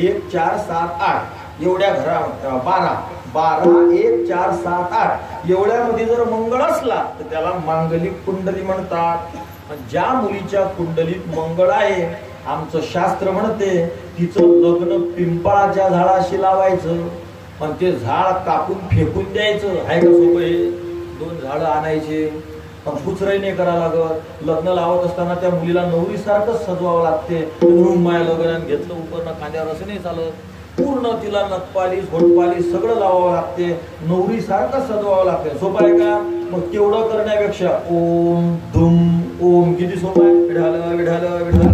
1 4 7 8 एवढ्या घरा 12 1 4 7 8 एवढ्यामध्ये जर मंगळ असला तर त्याला मांगलिक कुंडली म्हणतात. ज्या मुलीच्या कुंडलीत मंगळ आहे आमचं शास्त्र म्हणते तिचं लग्न पिंपळाच्या झाडाशी लावायचं, पण ते झाड कापून फेकून द्यायचं. आहे का सोपं हे? 2 झाडं आणायचे, पण कुचराई नाही करावं लागत. लग्न लावत असताना त्या मुलीला नवरीसारखंच सजवावं लागते. माया लग्नात घेतलं उपरनं खांद्यावर असं नाही चालत. पूर्ण तिला नखपालीस घोटपालीस सगळं लावावं लागते, नवरीसारखं सजवावं लागते. सोपं आहे का? मग तेवढं करण्यापेक्षा ओम धुम ओम किती सोपं आहे. विढाल विढाल विढाल.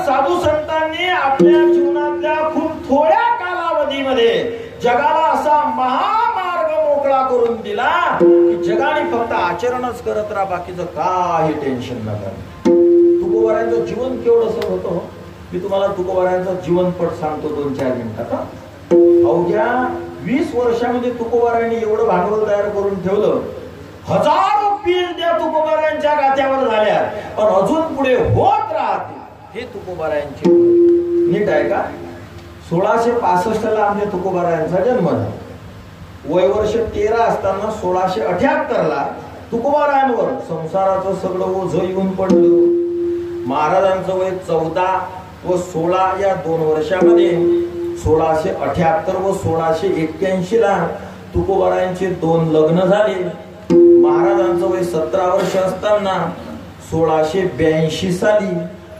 साधू संतांनी आपल्या जीवनातल्या खूप थोड्या कालावधीमध्ये जगाला असा महामार्ग मोकळा करून दिला की जगाने फक्त आचरणच करत राहा, बाकीचं काही टेन्शन नका. तुकोबारायांचं जीवन केवढं होतं. मी तुम्हाला तुकोबारायांचं जीवनपट सांगतो 2-4 मिनिटात. अवघ्या 20 वर्षामध्ये तुकोबारायांनी एवढं भांडवल तयार करून ठेवलं. हजारो पीर त्या तुकोबारायांच्या गाथ्यावर झाल्या, पण अजून पुढे होत राहते. हे तुकोबारायांचे नीट आहे का? 1665 ला आमच्या तुकोबारायांचा जन्म झाला. वय वर्ष 13 असताना 1678 ला तुकोबारायांवर संसाराचं सगळं ओझ येऊन पडलं. महाराजांचं वय 14 व 16 या 2 वर्षामध्ये 1678 व 1681 ला तुकोबारायांचे 2 लग्न झाले. महाराजांचं वय 17 वर्ष असताना 1682 साली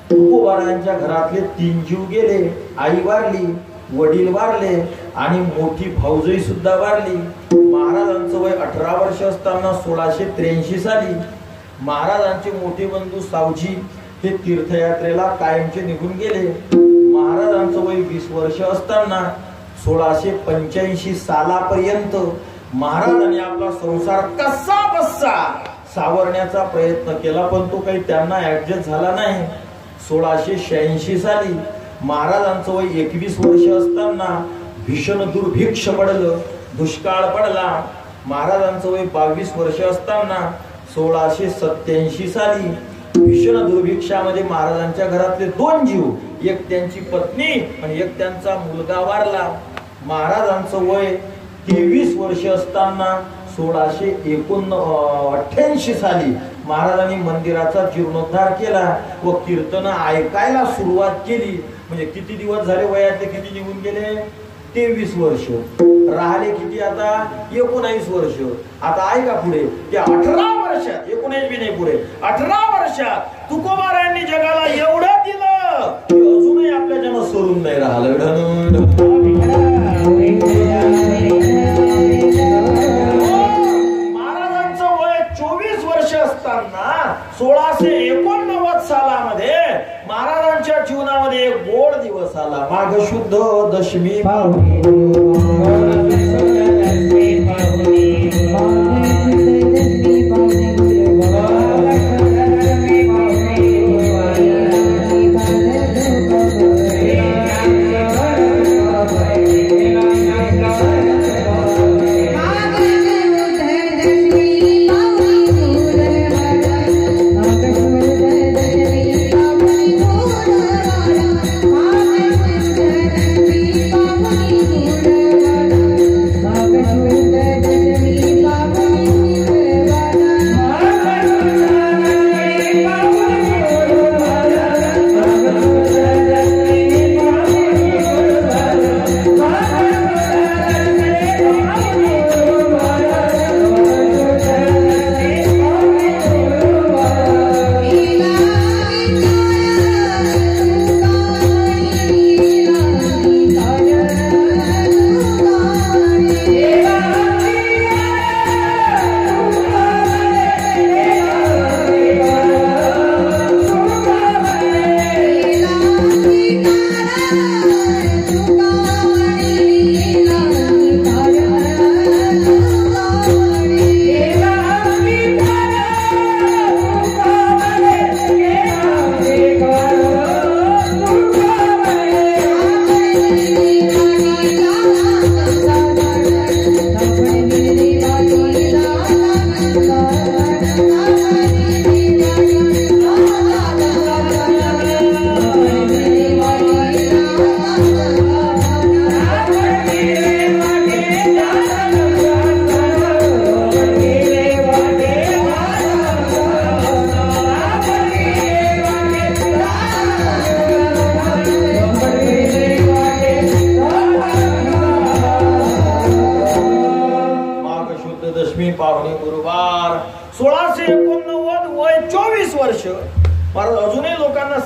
तुकोबारायांच्या घरातले 3 जीव गेले. आई वारली, वडील वारले आणि मोठी भाऊजई सुद्धा वारली. महाराजांचं वय 18 वर्ष असताना 1683 साली महाराजांचे मोठे बंधू सावजी हे तीर्थयात्रेला कायमचे निघून गेले. महाराजांचं वय 20 वर्ष असताना 1685 सालापर्यंत महाराजांनी आपला संसार कसा बसा सावरण्याचा प्रयत्न केला, पण तो काही त्यांना ऍडजस्ट झाला नाही. 1686 साली महाराजांचं वय 21 वर्ष असताना भीषण दुर्भिक्ष पडलं, दुष्काळ पडला. महाराजांचं वय 22 वर्ष असताना 1687 साली भीषण दुर्भिक्षामध्ये महाराजांच्या घरातले 2 जीव, एक त्यांची पत्नी आणि एक त्यांचा मुलगा वारला. महाराजांचं वय 23 वर्ष असताना 1688 साली महाराजांनी मंदिराचा जीर्णोद्धार केला व कीर्तन ऐकायला सुरुवात केली. म्हणजे किती दिवस झाले वयातले किती निघून गेले? 23 वर्ष. राहिले किती आता? 19 वर्ष. आता ऐका पुढे त्या 18 वर्षात, 19 बी नाही, पुढे 18 वर्षात तुकोबारायांनी जगाला एवढं दिलं की अजूनही आपल्या जन सोडून नाही राहिलं. महाराजांचं वय 24 वर्ष असताना 1689 सालामध्ये महाराजांच्या जीवनामध्ये एक गोड दिवस आला. माघ शुद्ध दशमी पावणी. Thank you.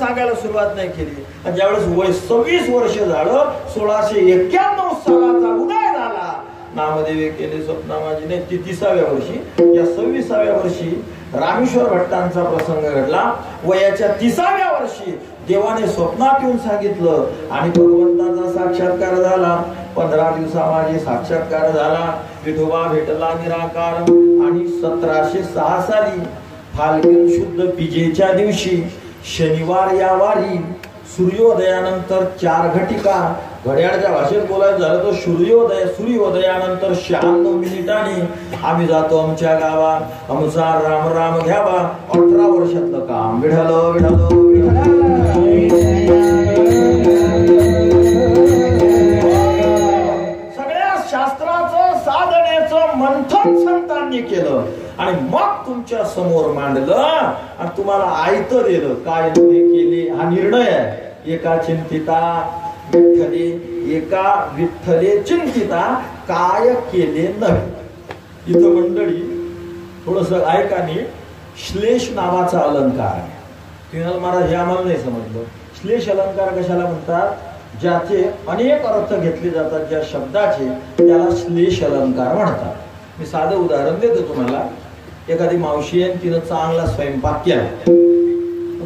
सांगायला सुरुवात नाही केली. आणि ज्यावेळेस वय 26 वर्ष झालं, 1691 सालाचा उदय झाला, नामदेव केले स्वप्नामाजीने 33व्या वर्षी. या 26व्या वर्षी रामेश्वर भट्टांचा प्रसंग घडला. वयाच्या 30व्या वर्षी देवाने स्वप्नात येऊन सांगितलं आणि भगवंताचा साक्षात्कार झाला. 15 दिवसामागे साक्षात्कार झाला. विठोबा भेटला निराकार. आणि 1706 साली फाल्गुन शुद्ध बीजेच्या दिवशी शनिवार या वारी सूर्योदयानंतर 4 घटिका, घड्याळच्या भाषेत बोलायचं झालं तर सूर्योदयानंतर 96 मिनिटांनी आम्ही जातो आमच्या गावा. आमचा राम राम घ्यावा. 18 वर्षातलं काम. विढालो विढालो सगळ्या शास्त्राचं साधनेचं मंथन संतांनी केलं आणि मग तुमच्या समोर मांडलं आणि तुम्हाला आयतं दिलं. काय केले हा निर्णय आहे. एका विठ्ठले चिंतिता काय केले नव्हे. इथं मंडळी थोडस ऐका नीट. श्लेष नावाचा अलंकार आहे. तुम्हाला महाराज हे आम्हाला नाही समजलं. श्लेष अलंकार कशाला म्हणतात? ज्याचे अनेक अर्थ घेतले जातात, ज्या शब्दाचे, त्याला श्लेष अलंकार म्हणतात. मी साधं उदाहरण देतो तुम्हाला. एखादी मावशी आहे, तिनं चांगला स्वयंपाक केला,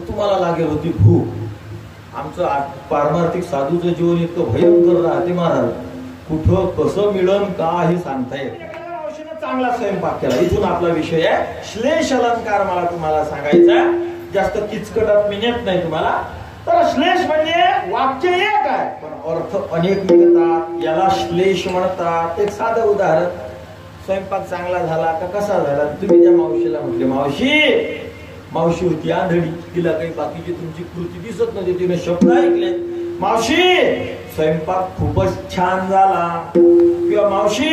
तुम्हाला लागेल होती भूक. आमचं पारमार्थिक साधूचं जीवन इतकं भयंकर राहते महाराज, कुठं कसं मिळन का हे सांगता येत. मावशीनं चांगला स्वयंपाक केला. इथून आपला विषय आहे श्लेष अलंकार. मला तुम्हाला सांगायचा, जास्त किचकटात मी नेत नाही तुम्हाला. तर श्लेष म्हणजे वाक्य एक आहे पण अर्थ अनेक मिळतात, याला श्लेष म्हणतात. एक साधं उदाहरण. स्वयंपाक चांगला झाला का कसा झाला? तुम्ही त्या मावशीला म्हटले, मावशी होती आंधळी, तिला काही बाकीची तुमची कृती दिसत नव्हती, तिने शब्द ऐकले. मावशी स्वयंपाक खूपच छान झाला, किंवा मावशी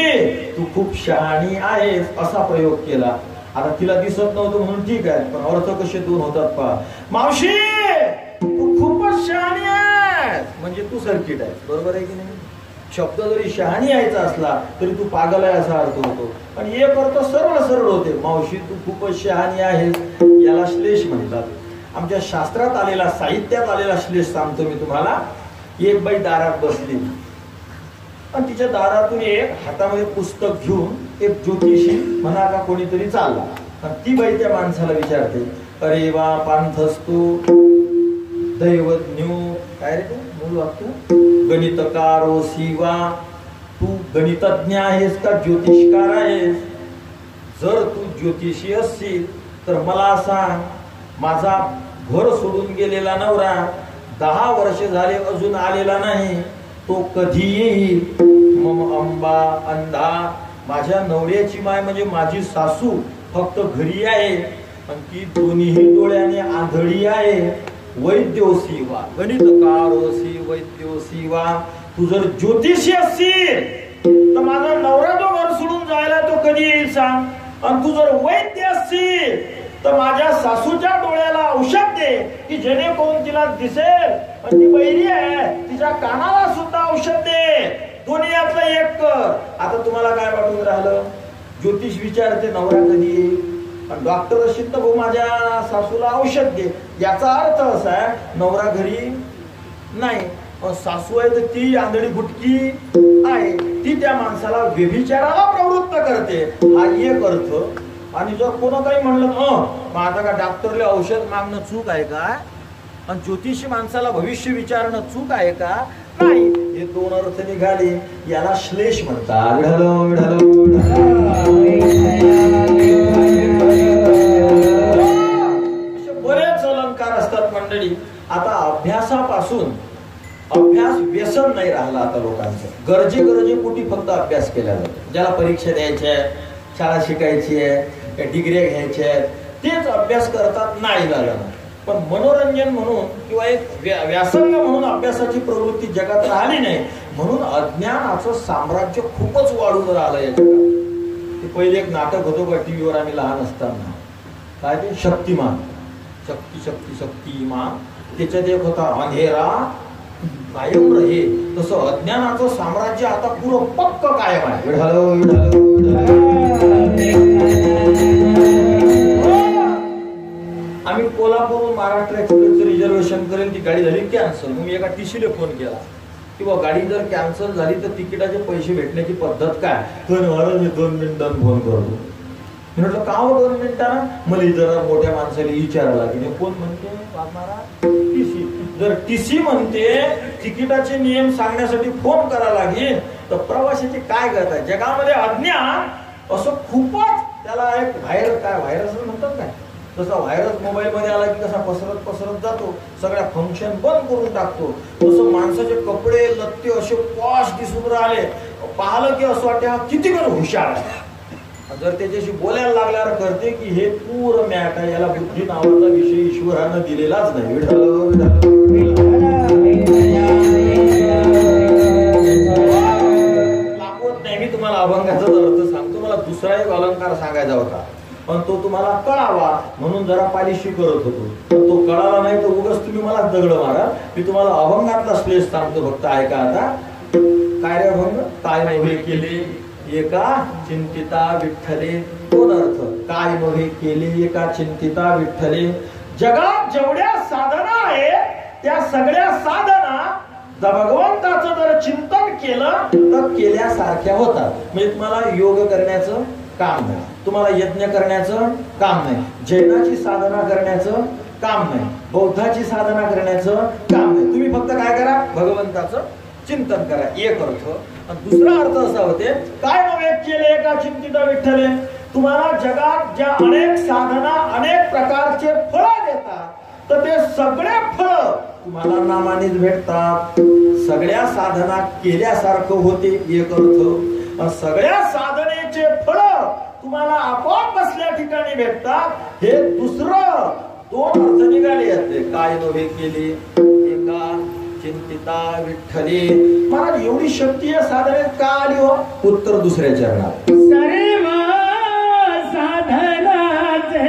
तू खूप शहाणी आहेस, असा प्रयोग केला. आता तिला दिसत नव्हतं म्हणून ठीक आहे, पण अर्थ कसे दोन होतात पहा. मावशी तू खूपच शहाणी आहेस म्हणजे तू सर्किट आहे. बरोबर आहे की नाही? शब्द जरी शहाणी यायचा असला तरी तू पागल आहे असा अर्थ होतो. आणि एक अर्थ सरळ सरळ होते. मावशी तू खूपच शहाणी आहेस, याला श्लेष म्हणतात. आमच्या शास्त्रात आलेला, साहित्यात आलेला श्लेष सांगतो मी तुम्हाला. एक बाई दारात बसली आणि तिच्या दारातून एक हातामध्ये पुस्तक घेऊन एक ज्योतिषी म्हणा का कोणीतरी चालला. आणि ती बाई त्या माणसाला विचारते, अरे वा पांथस्तू दैवज्ञ, काय रे तू मूळ वाक्य, गणितकारो शिवा, तू गणितज्ञ आहेस का ज्योतिषकार आहेस? जर तू ज्योतिषी असशील तर मला सांग, माझा घर सोडून गेलेला नवरा 10 वर्ष झाले अजून आलेला नाही, तो कधी येईल? मम अंबा अंधा, माझ्या नवऱ्याची माय म्हणजे माझी सासू फक्त घरी आहे आणि ती दोन्ही डोळ्याने आंधळी आहे. वैद्योसीवा, गणितकारोसी वैद्योसीवा, तू जर ज्योतिषी असशील तर माझा नवरा जो घर सोडून जायला तो कधी येईल सांग. आणि तू जर वैद्य असशील तर माझ्या सासूच्या डोळ्याला औषध दे की जेणेकरून तिला दिसेल. आणि ती बहिरी आहे, तिच्या कानाला सुद्धा औषध दे. दोन्ही यातलं एक कर. आता तुम्हाला काय वाटून राहिलं? ज्योतिष विचारते नवरा कधी येईल, आणि डॉक्टर असेल तर भाऊ माझ्या सासूला औषध दे. याचा अर्थ असा आहे नवरा घरी नाही, सासू आहे तर ती आंधळी गुटकी आहे, ती त्या माणसाला व्यभिचाराला प्रवृत्त करते. हा एक अर्थ. आणि जर कोण काही म्हणलं मग आता का डॉक्टरला औषध मागणं चूक आहे का? आणि ज्योतिषी माणसाला भविष्य विचारणं चूक आहे का? नाही. हे दोन अर्थ निघाले, याला श्लेष म्हणतात. बरेच अलंकार असतात मंडळी. आता अभ्यासापासून अभ्यास व्यसन नाही राहिला आता लोकांचं. गरजेपोटी फक्त अभ्यास केला जातो. ज्याला परीक्षा द्यायच्या आहे, शाळा शिकायची आहे, डिग्र्या घ्यायच्या आहेत, तेच अभ्यास करतात नाही झालं. पण मनोरंजन म्हणून किंवा एक व्यासंग म्हणून अभ्यासाची प्रवृत्ती जगात राहिली नाही. म्हणून अज्ञानाचं साम्राज्य खूपच वाढून राहिलं या जगात. ते पहिले एक नाटक होतं बा टीव्हीवर आम्ही लहान असताना, काय ते शक्तिमान, शक्तिमान. त्याच्यात एक होता अंधेरा कायम रहे. तसं अज्ञानाचं साम्राज्य आता पुरं पक्क कायम आहे. आम्ही कोल्हापूर महाराष्ट्र एक्सप्रेसचं रिझर्वेशन दर्शन करेल ती गाडी झाली कॅन्सल. मग मी एका टीसीला फोन केला की बा गाडी जर कॅन्सल झाली तर तिकिटाचे पैसे भेटण्याची पद्धत काय. तर महाराज मी 2 मिनिटांनी फोन करतो. मी म्हटलं का हो 2 मिनिटांना. मला जरा मोठ्या माणसाला विचारायला की कोण म्हणते टीसी. जर टीसी म्हणते तिकिटाचे नियम सांगण्यासाठी फोन करायला लागेल तर प्रवाशाची काय करत आहे. जगामध्ये अज्ञान असं खूपच त्याला एक व्हायरस म्हणतात काय तसा व्हायरस मोबाईल मध्ये आला की कसा पसरत जातो. सगळ्या फंक्शन बंद करून टाकतो. तसं माणसाचे कपडे लत्ते असे पॉश दिसून राहिले पाहिलं की असं वाटते हा किती कर हुशार आहे. जर त्याच्याशी बोलायला लागल्यावर करते की हे पूर्ण मॅट आहे. याला बुद्धी नावाचा विषय ईश्वरानं दिलेलाच नाही. लागवत नाही. मी तुम्हाला अभंगाचा अर्थ सांगतो. मला दुसरा एक अलंकार सांगायचा होता पण तो तुम्हाला कळावा म्हणून जरा पालिशी करत होतो. पण तो कळाला नाही तर उगाच तुम्ही मला दगड मारा. मी तुम्हाला अभंगातला श्लेष सांगतो फक्त ऐका आता. काय रे अभंग. काय नव्हे केले एका चिंतिता विठ्ठले. दोन अर्थ. काय नव्हे केले एका चिंतिता विठ्ठले. जगात जेवढ्या साधना आहे त्या सगळ्या साधना भगवंताचं जर चिंतन केलं तर केल्यासारख्या होतात. म्हणजे तुम्हाला योग करण्याचं काम नाही. तुम्हाला यज्ञ करण्याचं काम नाही. जैनाची साधना करण्याचं काम नाही. बौद्धाची साधना करण्याचं काम नाही. तुम्ही फक्त काय करा भगवंताचं चिंतन करा. एक अर्थ. आणि दुसरा अर्थ असा होते काय नव्हे केले एका चिंतिता विठ्ठले. तुम्हाला जगात ज्या अनेक साधना अनेक प्रकारचे फळ देतात तर ते सगळे फळ तुम्हाला नामानेच भेटतात. सगळ्या साधना केल्यासारखं होते एक अर्थ. सगळ्या साधनेचे फळ तुम्हाला आपोआप बसल्या ठिकाणी भेटतात हे दुसरं. दोन अर्थ निघाले यातले. काय नव्हे केले एका चिंतिता विठ्ठले. महाराज एवढी शक्ती या साधनेत का आली हो. उत्तर दुसऱ्या चरणात. सर्व साधनाचे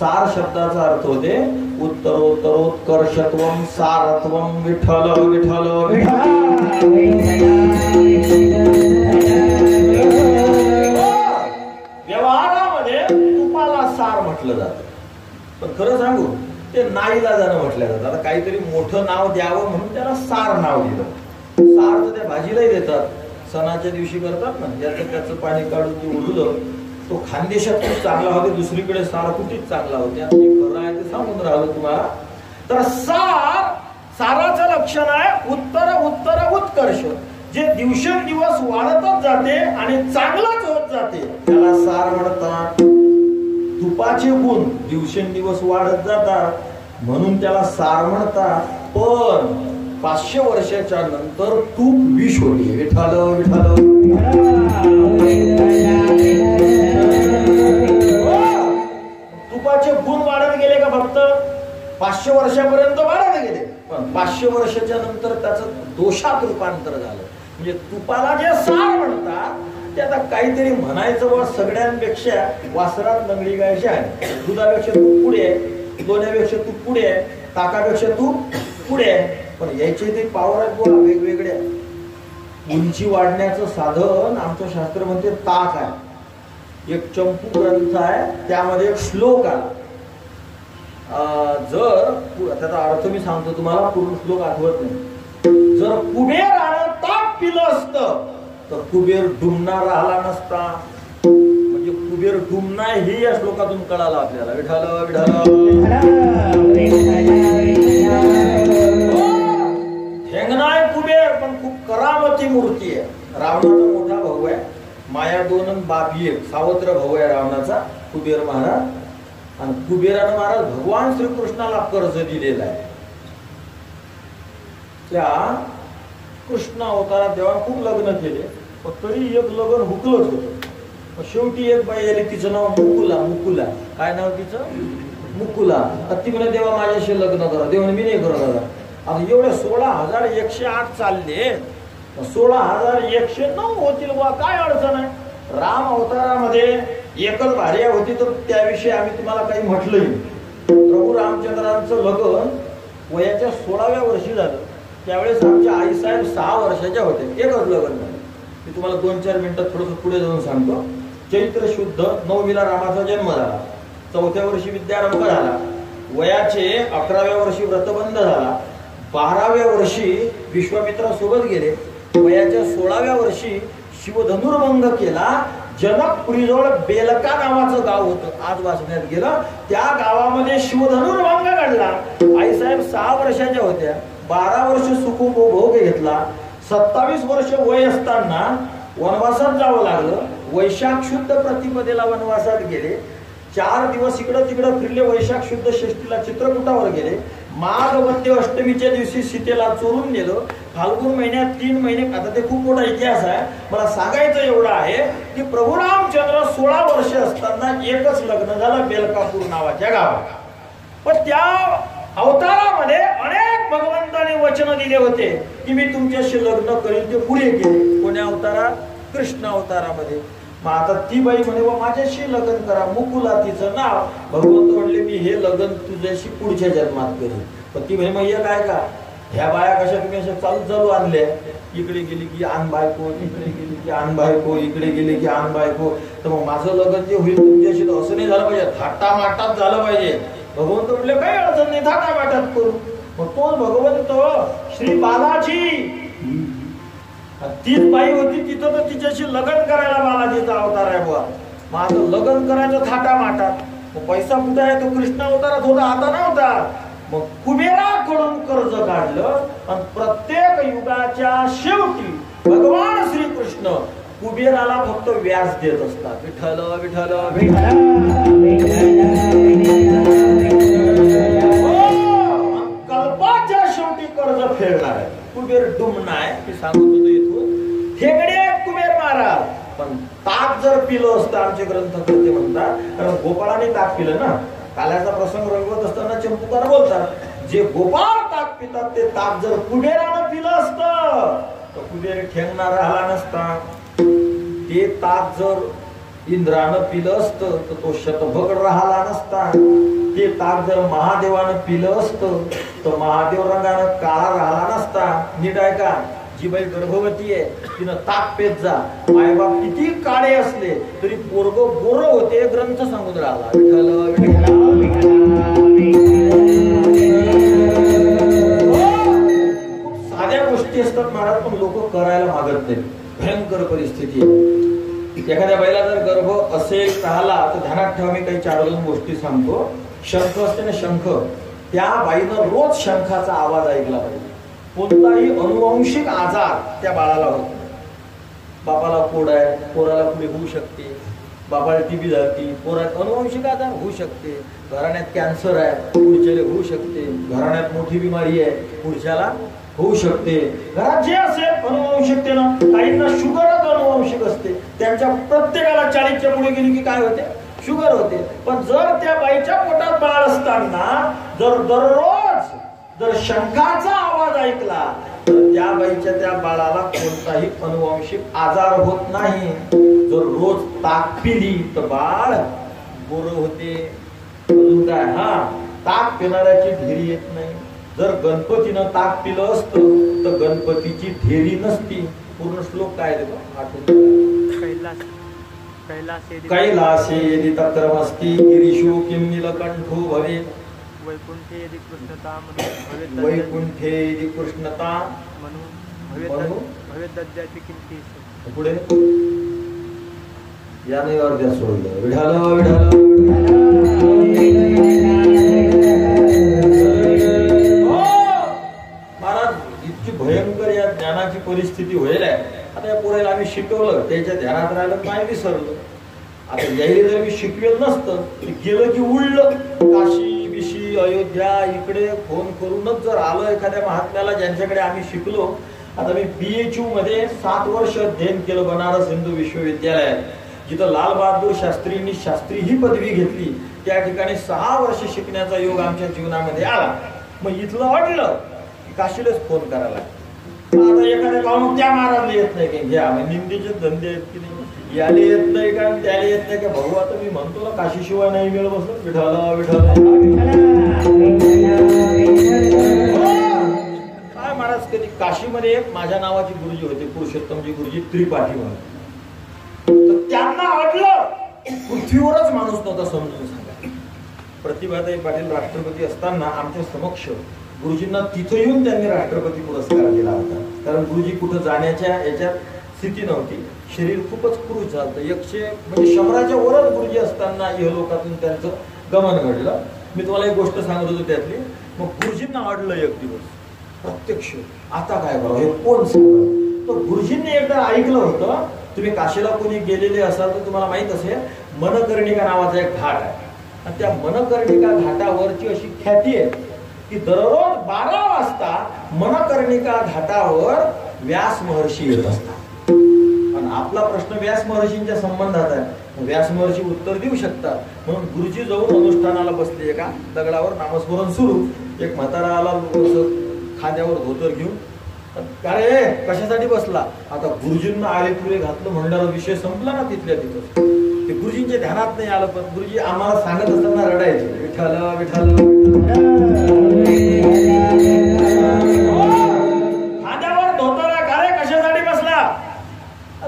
सार शब्दाचा अर्थ होते उत्तरोत्तरोत्कर्षत्वम सारत्वम विठ्ठल विठ्ठल व्यवहारामध्ये तुपाला सार म्हटलं जातं. पण खरं सांगू ते नाईलाजानं म्हटलं जातं. आता काहीतरी मोठं नाव द्यावं म्हणून त्याला सार नाव दिलं. सार तर त्या भाजीलाही देतात, सणाच्या दिवशी करतात ना, ज्याचं त्याचं पाणी काढून ते उडलं तो खानदेशात खूप चांगला होते, दुसरीकडे सार कुठेच चांगला होते. आता खरं आहे ते सांगून राहिलं तुम्हाला. तर साराचं लक्षण आहे उत्तर उत्तर उत्कर्ष, जे दिवसेंदिवस वाढतच जाते आणि चांगलंच होत जाते त्याला सार म्हणतात. तुपाचे गुण दिवसेंदिवस वाढत जातात म्हणून त्याला सार म्हणतात. पण 500 वर्षाच्या नंतर तूप विष होते. विठाल विठाल तुपाचे गुण वाढत गेले का फक्त 500 वर्षापर्यंत वाढत गेले, पण 500 वर्षाच्या नंतर त्याचं दोषात रूपांतर झालं. म्हणजे तुपाला जे सार म्हणतात ते आता काहीतरी म्हणायचं व सगळ्यांपेक्षा वासरात लंगडी गायची आहे. दुधापेक्षा तूप पुढे आहे, लोण्यापेक्षा तूप पुढे आहे, ताकापेक्षा तूप पुढे आहे. पण याचे ते पावर आहेत बोला वेगवेगळे. उंची वाढण्याचं साधन आमचं शास्त्र म्हणते ताक आहे. एक चंपू ग्रंथ आहे, त्यामध्ये एक श्लोक आहे. जर त्याचा अर्थ मी सांगतो तुम्हाला, पूर्ण श्लोक आठवत नाही. जर कुबेरानं ताक पिलं असतं तर कुबेर डुमणार राहिला नसता. म्हणजे कुबेर डुमणार हे या श्लोकातून कळालं आपल्याला. विठाल ठेंगणाय कुबेर पण खूप करामती मूर्ती आहे. रावणाचा मोठा भाऊ आहे, माया 2 आणि बाबी 1, सावत्र भाऊ आहे रावणाचा कुबेर महाराज. आणि कुबेरानं महाराज भगवान श्रीकृष्णाला कर्ज दिलेलं आहे. त्या कृष्ण अवतारात देवा खूप लग्न केले, पण तरी एक लग्न हुकलंच होतं. शेवटी एक बाई आली, तिचं नाव मुकुला. मुकुला काय नाव तिचं? मुकुला. ती म्हणे देवा माझ्याशी लग्न करा. देवाने मी नाही करत दादा. आता एवढे 16,108 चालले, 16,109 होतील बा, काय अडचण आहे. राम अवतारामध्ये एकच भार्या होती, तर त्याविषयी आम्ही तुम्हाला काही म्हटलंही. प्रभू रामचंद्रांचं लग्न वयाच्या 16व्या वर्षी झालं. त्यावेळेस आमच्या आईसाहेब 6 वर्षाच्या होत्या. एकच लग्न झालं. मी तुम्हाला 2-4 मिनिटात थोडंसं पुढे जाऊन सांगतो. चैत्र शुद्ध 9वीला रामाचा जन्म झाला. 4थ्या वर्षी विद्यारंभ झाला. वयाचे 11व्या वर्षी व्रतबंध झाला. 12व्या वर्षी विश्वामित्रासोबत गेले. वयाच्या 16व्या वर्षी शिवधनुर्भंग केला. जनकपुरीजवळ बेलका नावाचं गाव होतं, आज वाचण्यात गेलं. त्या गावामध्ये शिवधनुर्भंग घडला. आईसाहेब 6 वर्षाच्या होत्या. 12 वर्ष सुखोपभोग घेतला. 27 वर्ष वय असताना वनवासात जावं लागलं. वैशाख शुद्ध प्रतिपदेला वनवासात गेले. 4 दिवस इकडं तिकडं फिरले. वैशाख शुद्ध षष्टीला चित्रकूटावर गेले. माघ वद्य अष्टमीच्या दिवशी सीतेला चोरून नेलं. फाल्गुन महिन्यात 3 महिने. आता ते खूप मोठा इतिहास आहे. मला सांगायचं एवढं आहे की प्रभू रामचंद्र 16 वर्ष असताना एकच लग्न झालं बेलकापूर नावाच्या गावात. पण त्या अवतारामध्ये अनेक भगवंताने वचन दिले होते की मी तुमच्याशी लग्न करीन. ते पुढे केले. कोण्या अवतारात? कृष्ण अवतारामध्ये. मग आता ती बाई म्हणे व माझ्याशी लग्न करा. मुकुला तिचं नाव. भगवंत म्हणले मी हे लग्न तुझ्याशी पुढच्या जन्मात करेन. पण ती म्हणे मग काय का ह्या बाया कशा तुम्ही अशा चालू आणल्या. इकडे गेली की आण बायको, इकडे गेली की आण बायको, इकडे गेली की आण बायको. तर मग माझं लग्न जे होईल तुमच्याशी तर असं नाही झालं पाहिजे, थाटामाटात झालं पाहिजे. भगवंत म्हटले काही अडचण नाही, थाटामाटात करू. मग तो भगवंत श्री बालाजी तीच बाई होती तिथं, तर तिच्याशी लग्न करायला बालाजीचा अवतार आहे बुवा. माझं लग्न करायचं थाटामाटात. मग पैसा कुठे आहे? तो कृष्ण अवतारात होता, आता नव्हता. मग कुबेराकडून कर्ज काढलं. आणि प्रत्येक युगाच्या शेवटी भगवान श्रीकृष्ण कुबेराला फक्त व्याज देत असतात. विठ्ठल विठ्ठल कल्पाच्या शेवटी कर्ज फेडणार आहे. कुबेर डुमणार मी सांगत होतो इथून. ठेंगडे कुबेर महाराज. पण ताक जर पिलं असतं, आमचे ग्रंथकर्ते म्हणतात, कारण गोपाळाने ताक पिलं ना. काल्याचा प्रसंग रंगवत असताना चंपूकार बोलतात, जे गोपाळ ताक पितात ते ताक जर कुबेरानं पिलं असतं तर कुबेर ठेंगणार राहिला नसता. ते ताक जर इंद्रानं पिलं असतं तर तो शतभग राहिला नसता. ते ताक जर महादेवानं पिलं असतं तर महादेव रंगानं काळा राहिला नसता. नीट आहे का? जी बाई गर्भवती आहे तिनं ताक पेत जा. मायबाप किती काळे असले तरी पोरग गोर होते. ग्रंथ सांगून राहिला खूप साध्या गोष्टी असतात महाराज, पण लोक करायला मागत नाही. भयंकर परिस्थिती. एखाद्या बाईला जर गर्भ असेल राहिला तर ध्यानात ठेवा, मी काही 4-2 गोष्टी सांगतो. शंख असते ना, शंख, त्या बाईनं रोज शंखाचा आवाज ऐकला पाहिजे. कोणताही अनुवंशिक आजार त्या बाळाला होत नाही. बापाला कोड आहे, पोराला पुढे होऊ शकते. बापाला टीबी झाली, पोरात अनुवंशिक आजार होऊ शकते. घराण्यात कॅन्सर आहे, पुढच्याला होऊ शकते. घराण्यात मोठी बिमारी आहे, पुढच्याला होऊ शकते. घरात जे असेल अनुवंशिकतेनं, काहींना शुगरच अनुवंशिक असते. त्यांच्या प्रत्येकाला 40च्या पुढे गेली की काय होते? शुगर होते. पण जर त्या बाईच्या पोटात बाळ असताना जर दररोज जर शंखाचा आवाज ऐकला तर त्या बाईच्या त्या बाळाला कोणताही अनुवंशिक आजार होत नाही. जर रोज ताक पिली तर बाळ गोर होते. अजून काय? ताक पिणाऱ्याची धेरी येत नाही. जर गणपतीनं ताक पिलं असतं तर गणपतीची धेरी नसती. पूर्ण श्लोक काय देतो आठवून? कैलासे यदि तत्रमस्ति गिरीशो किं नीलकंठो भवेत्. वैकुंठे यदि कृष्णता वैकुंठे यदि कृष्णता भवेत् दद्याति किंचित्. पुढे याने अर्ध्या सोडलं. विठाल विठाल महाराज, इतकी भयंकर या ज्ञानाची परिस्थिती होईल आहे. आता या पोराला आम्ही शिकवलं, त्याच्या ध्यानात राहिलं, काय विसरलं. आता यायला जर मी शिकवेल नसतं, गेलं की उडलं. काशी बिशी अयोध्या इकडे फोन करूनच जर आलं एखाद्या महात्म्याला ज्यांच्याकडे आम्ही शिकलो. आता मी BHU मध्ये 7 वर्ष अध्ययन केलं बनारस हिंदू विश्वविद्यालयात, जिथं लाल बहादूर शास्त्रींनी शास्त्री ही पदवी घेतली. त्या ठिकाणी 6 वर्ष शिकण्याचा योग आमच्या जीवनामध्ये आला. मग इथलं वाटलं की काशीलाच फोन करायला. आता एखाद्या गावात त्या महाराजला येत नाही की घ्या, निंदीचे धंदे आहेत की नाही, याले येत नाही का त्याला येत नाही का. भाऊ आता मी म्हणतो ना, काशीशिवाय नाही मिळत बसत. विठाला विठाला काय महाराज. कधी काशीमध्ये एक माझ्या नावाची गुरुजी होते, पुरुषोत्तमजी गुरुजी त्रिपाठी म्हणून. तर त्यांना वाटलं पृथ्वीवरच माणूस नव्हता समजून सांगा. प्रतिभाताई पाटील राष्ट्रपती असताना आमच्या समक्ष गुरुजींना तिथं येऊन त्यांनी राष्ट्रपती पुरस्कार दिला होता. कारण गुरुजी कुठं जाण्याच्या याच्यात स्थिती नव्हती. शरीर खूपच क्रूज झालं. 100च्या वरच गुरुजी असताना इहलोकातून त्यांचं गमन घडलं. मी तुम्हाला एक गोष्ट सांगत होतो त्यातली. मग गुरुजींना आवडलं एक दिवस प्रत्यक्ष. आता काय करावं हे कोण सांगत. तर गुरुजींनी एकदा ऐकलं होतं, तुम्ही काशीला कोणी गेलेले असाल तर तुम्हाला माहित असेल, मनकर्णिका नावाचा एक घाट आहे. आणि त्या मनकर्णिका घाटावरची अशी ख्याती आहे की दररोज 12 वाजता मनकर्णिका घाटावर व्यास महर्षी येत असतात. आणि आपला प्रश्न व्यास महर्षींच्या संबंधात आहे. व्यास महर्षी उत्तर देऊ शकतात. म्हणून गुरुजी जाऊन अनुष्ठानाला बसले. एका दगडावर नामस्मरण सुरू. एक म्हातारा आला, खांद्यावर धोतर घेऊन. काय कशासाठी बसला? आता गुरुजींना आले तुरे घातलं म्हणणारा विषय संपला ना तिथल्या तिथं. ते गुरुजींच्या ध्यानात नाही आलं. पण गुरुजी आम्हाला सांगत असताना रडायचे, विठाल विठाल. खांद्यावर धोतर काय कशासाठी बसला?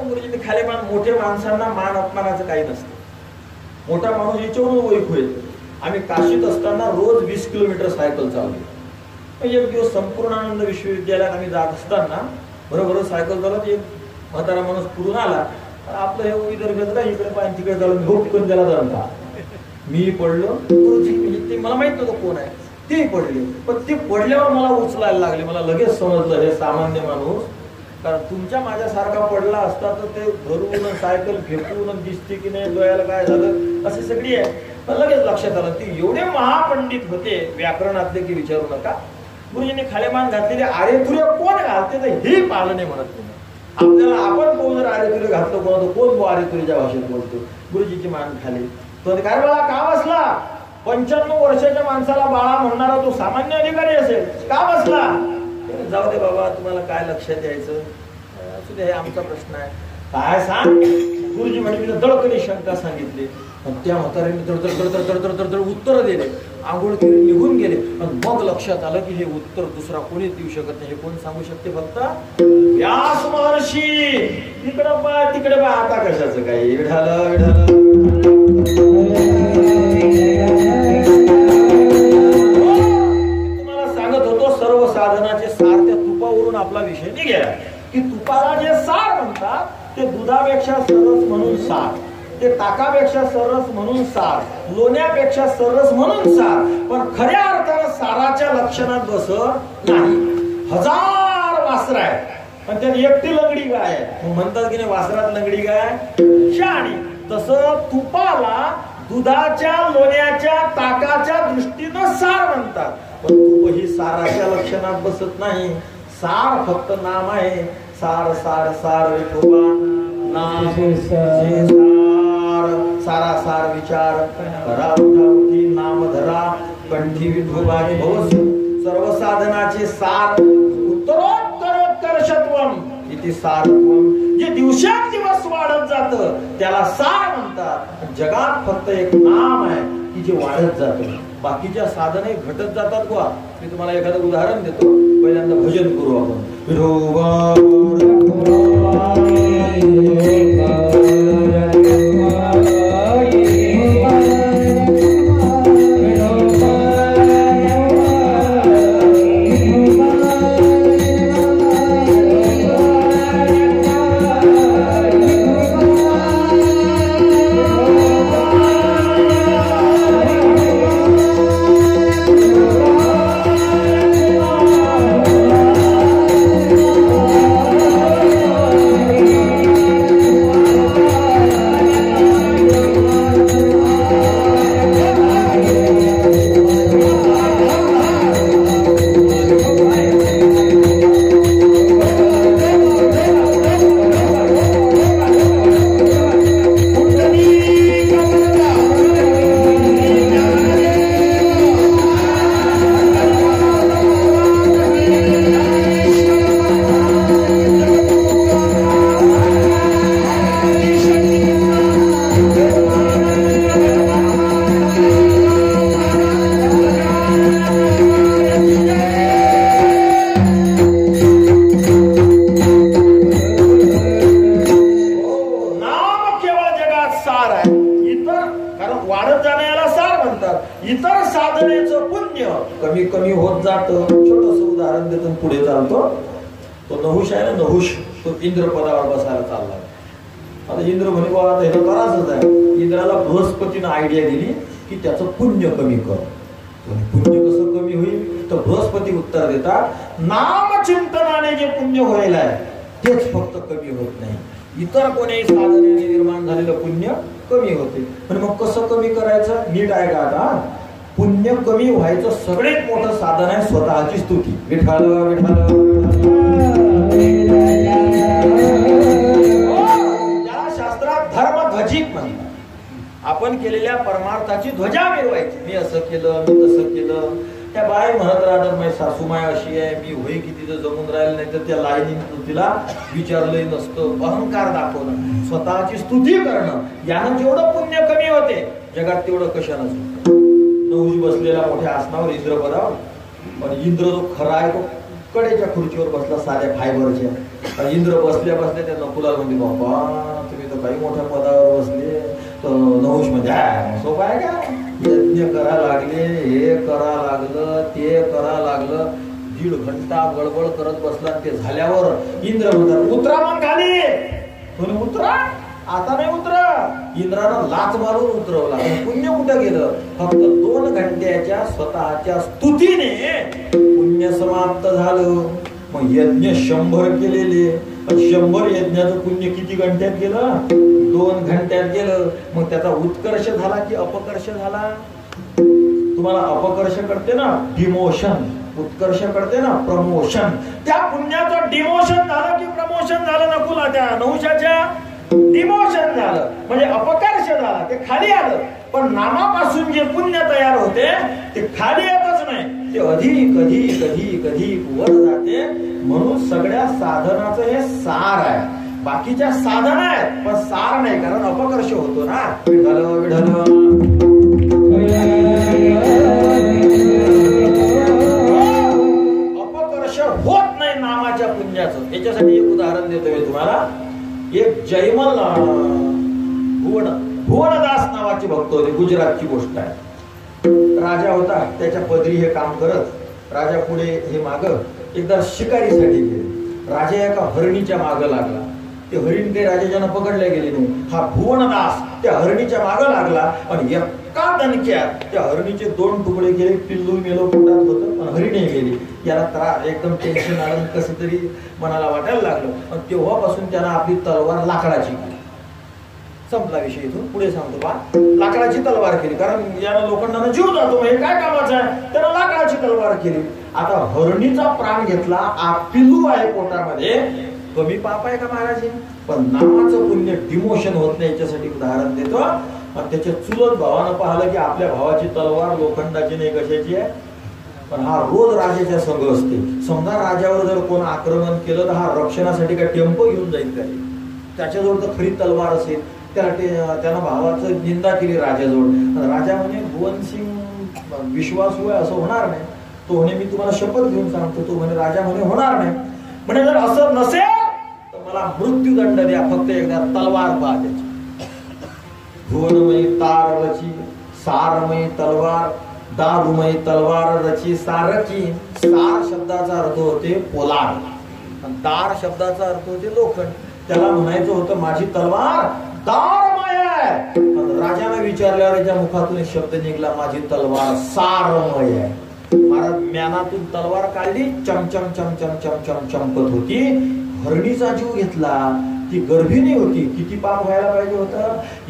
गुरुजींनी खाली मान. मोठ्या माणसांना मान अपमानाचं काही नसतं. मोठा माणूस याच्यावरून ओळख होईल. आम्ही काशीत असताना रोज 20 किलोमीटर सायकल चालवली. एक दिवस संपूर्णानंद विश्वविद्यालयात आम्ही जात असताना बरोबर सायकल चालत एक म्हातारा माणूस पुरून आला. आपलं हे इधर घेतला, इकडे पाय तिकडे चालून भोपकन त्याला जाणता. मी पडलो. गुरुजी म्हणजे ते मला माहित नव्हतं कोण आहे. ते पडले. पण ते पडल्यावर मला उचलायला लागले. मला लगेच समजलं हे सामान्य माणूस. कारण तुमच्या माझ्यासारखा पडला असता तर ते धरून सायकल फेकून दिसते की नाही, डोळ्याला काय झालं असे सगळी आहे. पण लगेच लक्षात आलं ते एवढे महापंडित होते व्याकरणातले की विचारू नका. गुरुजींनी खालेमान घातलेले आरेतुरे कोण घालते तर हे पालन नाही म्हणत. तुम्ही आपल्याला आपण कोण जर आरेतुरे घातलं कोण कोण आरेतुरेच्या भाषेत बोलतो. गुरुजीची मान खाली. तो काय बाळा का बसला? 95 वर्षाच्या माणसाला बाळा म्हणणारा तो सामान्य अधिकारी असेल. का बसला? जाऊ दे बाबा, तुम्हाला काय लक्षात यायचं असू दे, हे आमचा प्रश्न आहे. काय सांग. गुरुजी म्हणजे दळकरी शंका सांगितली. त्या म्हाताऱ्याने दडदड उत्तर दिले. आंघोळ केली, निघून गेले. आणि मग लक्षात आलं की हे उत्तर दुसरा कोणीच देऊ शकत नाही. हे कोण सांगू शकते? फक्त व्यास महर्षी. तिकडं पा तिकडे पा. आता कशाचं काही विढालं तुम्हाला सांगत होतो सर्व साधनाचे सार त्या तुपावरून आपला विषय निघाला की तुपाला जे सार म्हणतात ते दुधापेक्षा सरस म्हणून सार, ते ताकापेक्षा सरस म्हणून सार, लोण्यापेक्षा सरस म्हणून सार. पण खऱ्या अर्थानं साराच्या लक्षणात बसत नाही. 1000 वासर आहेत पण त्यात एकटी लंगडी गाय आहे. म्हणतात की नाही वासरात लंगडी गाय शाणी. तसं तुपाला दुधाच्या, लोण्याच्या, ताकाच्या दृष्टीनं सार म्हणतात. पण तूप ही साराच्या लक्षणात बसत नाही. सार फक्त नाम आहे. सार सार सार विठोबा नाम सार. सारा सार विचार करा उठी नाम धरा कंठी विठोबाची भवस. सर्व साधनाचे सार उत्तरोत्तरोत्कर्षत्वम इति सारत्वम. जे दिवसेंदिवस वाढत जात त्याला सार म्हणतात. जगात फक्त एक नाम आहे की जे वाढत जात. बाकीच्या साधने घटत जातात. गोवा मी तुम्हाला एखादं उदाहरण देतो. पहिल्यांदा भजन करू आपण. कमी कमी होत जात. छोटस उदाहरण देतो पुढे चालतो. तो नहुष आहे ना, नहुष तो इंद्र पदावर बसायला चालला. आता इंद्र म्हणे बाबा आता ह्याला करायचंच आहे. इंद्राला बृहस्पतीनं आयडिया दिली की त्याचं पुण्य कमी कर. पुण्य कसं कमी होईल तर बृहस्पती उत्तर देतात नामचिंतनाने जे पुण्य व्हायला आहे तेच फक्त कमी होत नाही. इतर कोणीही साधनेने निर्माण झालेलं पुण्य कमी होते. पण मग कसं कमी करायचं? नीट आहे का? आता पुण्य कमी व्हायचं सगळ्यात मोठं साधन आहे स्वतःची स्तुती. विठाल विठाल. ज्या शास्त्रात धर्मध्वजिक म्हणतात. आपण केलेल्या परमार्थाची ध्वजा मिरवायची. मी असं केलं, मी तसं केलं. त्या बाई म्हणत राहतात माझी सासूमाय अशी आहे, मी होई की तिचं जमून राहिलं नाही तर त्या लाईनी तिला विचारलंही नसतं. अहंकार दाखवणं, स्वतःची स्तुती करणं, यानं जेवढं पुण्य कमी होते जगात तेवढं कशानं होतं. नहुष बसलेला मोठ्या आसनावर इंद्रपदावर. पण इंद्र जो खरा आहे तो कडेच्या खुर्चीवर बसला साध्या फायबरच्या. इंद्र बसल्या बसल्या त्या नकुला म्हणजे बाबा तुम्ही तर काही मोठ्या पदावर बसले. तर नहुष म्हणजे सोपं आहे का? यज्ञ करा लागले, हे करा लागलं, ते करा लागलं. 1.5 घंटा गडबड करत बसला. ते झाल्यावर इंद्र म्हणतात उतरा मग खाली. तुम्ही उतरा. आता नाही उतरा. इंद्रानं लाच मारून उतरवला. पुण्य कुठं गेलं? फक्त 2 घंट्याच्या स्वतःच्या स्तुतीने पुण्य समाप्त झालं. मग यज्ञ 100 केलेले. 100 यज्ञाचं पुण्य किती घंट्यात गेलं? 2 घंट्यात गेलं. मग त्याचा उत्कर्ष झाला की अपकर्ष झाला? तुम्हाला अपकर्ष करते ना डिमोशन, उत्कर्ष करते ना प्रमोशन. त्या पुण्याचं डिमोशन झालं की प्रमोशन झालं? नकुला त्या नहुषाच्या डिमोशन झालं म्हणजे अपकर्ष झाला. ते खाली आलं. पण नामापासून जे पुण्य तयार होते ते खाली येतच नाही. ते अधिक अधिक अधिक अधिक वर जाते. म्हणून सगळ्या साधनाचं हे सार आहे. बाकीच्या साधना आहेत पण सार नाही, कारण अपकर्ष होतो ना. विठ्ठल विठ्ठल अपकर्ष होत नाही नामाच्या पुण्याचं. याच्यासाठी एक उदाहरण देतो मी तुम्हाला. एक जयमल भुवनदास नावाचे भक्त होते, गुजरातची गोष्ट आहे. राजा होता, त्याच्या पदरी हे काम करत राजा पुढे हे माग एकदा शिकारीसाठी गेले. राजा एका हरणीच्या माग लागला. ते हरिण काही राजाच्यानं पकडले गेले नाही. हा भुवनदास त्या हरणीच्या माग लागला आणि एका दणक्यात त्या हरणीचे 2 तुकडे गेले. पिल्लू मेलो पोटात होतं पण हरिणी गेली. याला त्रास, एकदम टेन्शन आलं, कसं तरी मनाला वाटायला लागलं. आणि तेव्हापासून त्यानं आपली तलवार लाकडाची केली. संपला विषय. इथून पुढे सांगतो बा. लाकडाची तलवार केली, कारण याला लोखंडानं जीव जातो, हे काय कामाचं आहे. त्यानं लाकडाची तलवार केली. आता हरणीचा प्राण घेतला. पिल्लू आहे पोटामध्ये, कमी पाप आहे का महाराज? पण नामाचं पुण्य डिमोशन होत नाही. याच्यासाठी उदाहरण देतो. आणि त्याच्या चुलत भावानं पाहिलं की आपल्या भावाची तलवार लोखंडाची नाही, कशाची आहे. पण हा रोज राजाच्या संग असते. समजा राजावर जर कोण आक्रमण केलं तर हा रक्षणासाठी काय टेम्पो घेऊन जाईल काय? त्याच्याजवळ तर खरी तलवार असेल. त्यानं भावाचं निंदा केली राजाजवळ. राजा म्हणे भुवनसिंग विश्वासू आहे असं होणार नाही. तो म्हणे मी तुम्हाला शपथ घेऊन सांगतो. तो म्हणे राजा म्हणे होणार नाही. म्हणे जर असं नसेल तर मला मृत्यूदंड द्या, फक्त एकदा तलवार पहा त्याची. भुवनमयी तार रची सारमयी तलवार, दारुमयी तलवार रची सारकी. सार शब्दाचा अर्थ होते पोलाद आणि दार शब्दाचा अर्थ होते लोखंड. त्याला म्हणायचं होतं माझी तलवार दारमय आहे. राजाने विचारल्यावर त्याच्या मुखातून एक शब्द निघला, माझी तलवार सारमय आहे. महाराज म्यानातून तलवार काढली, चमचम चमचम चमचम चमकत होती. हरणीचा जीव घेतला. ती गर्भिणी होती. किती पाप व्हायला पाहिजे होतं.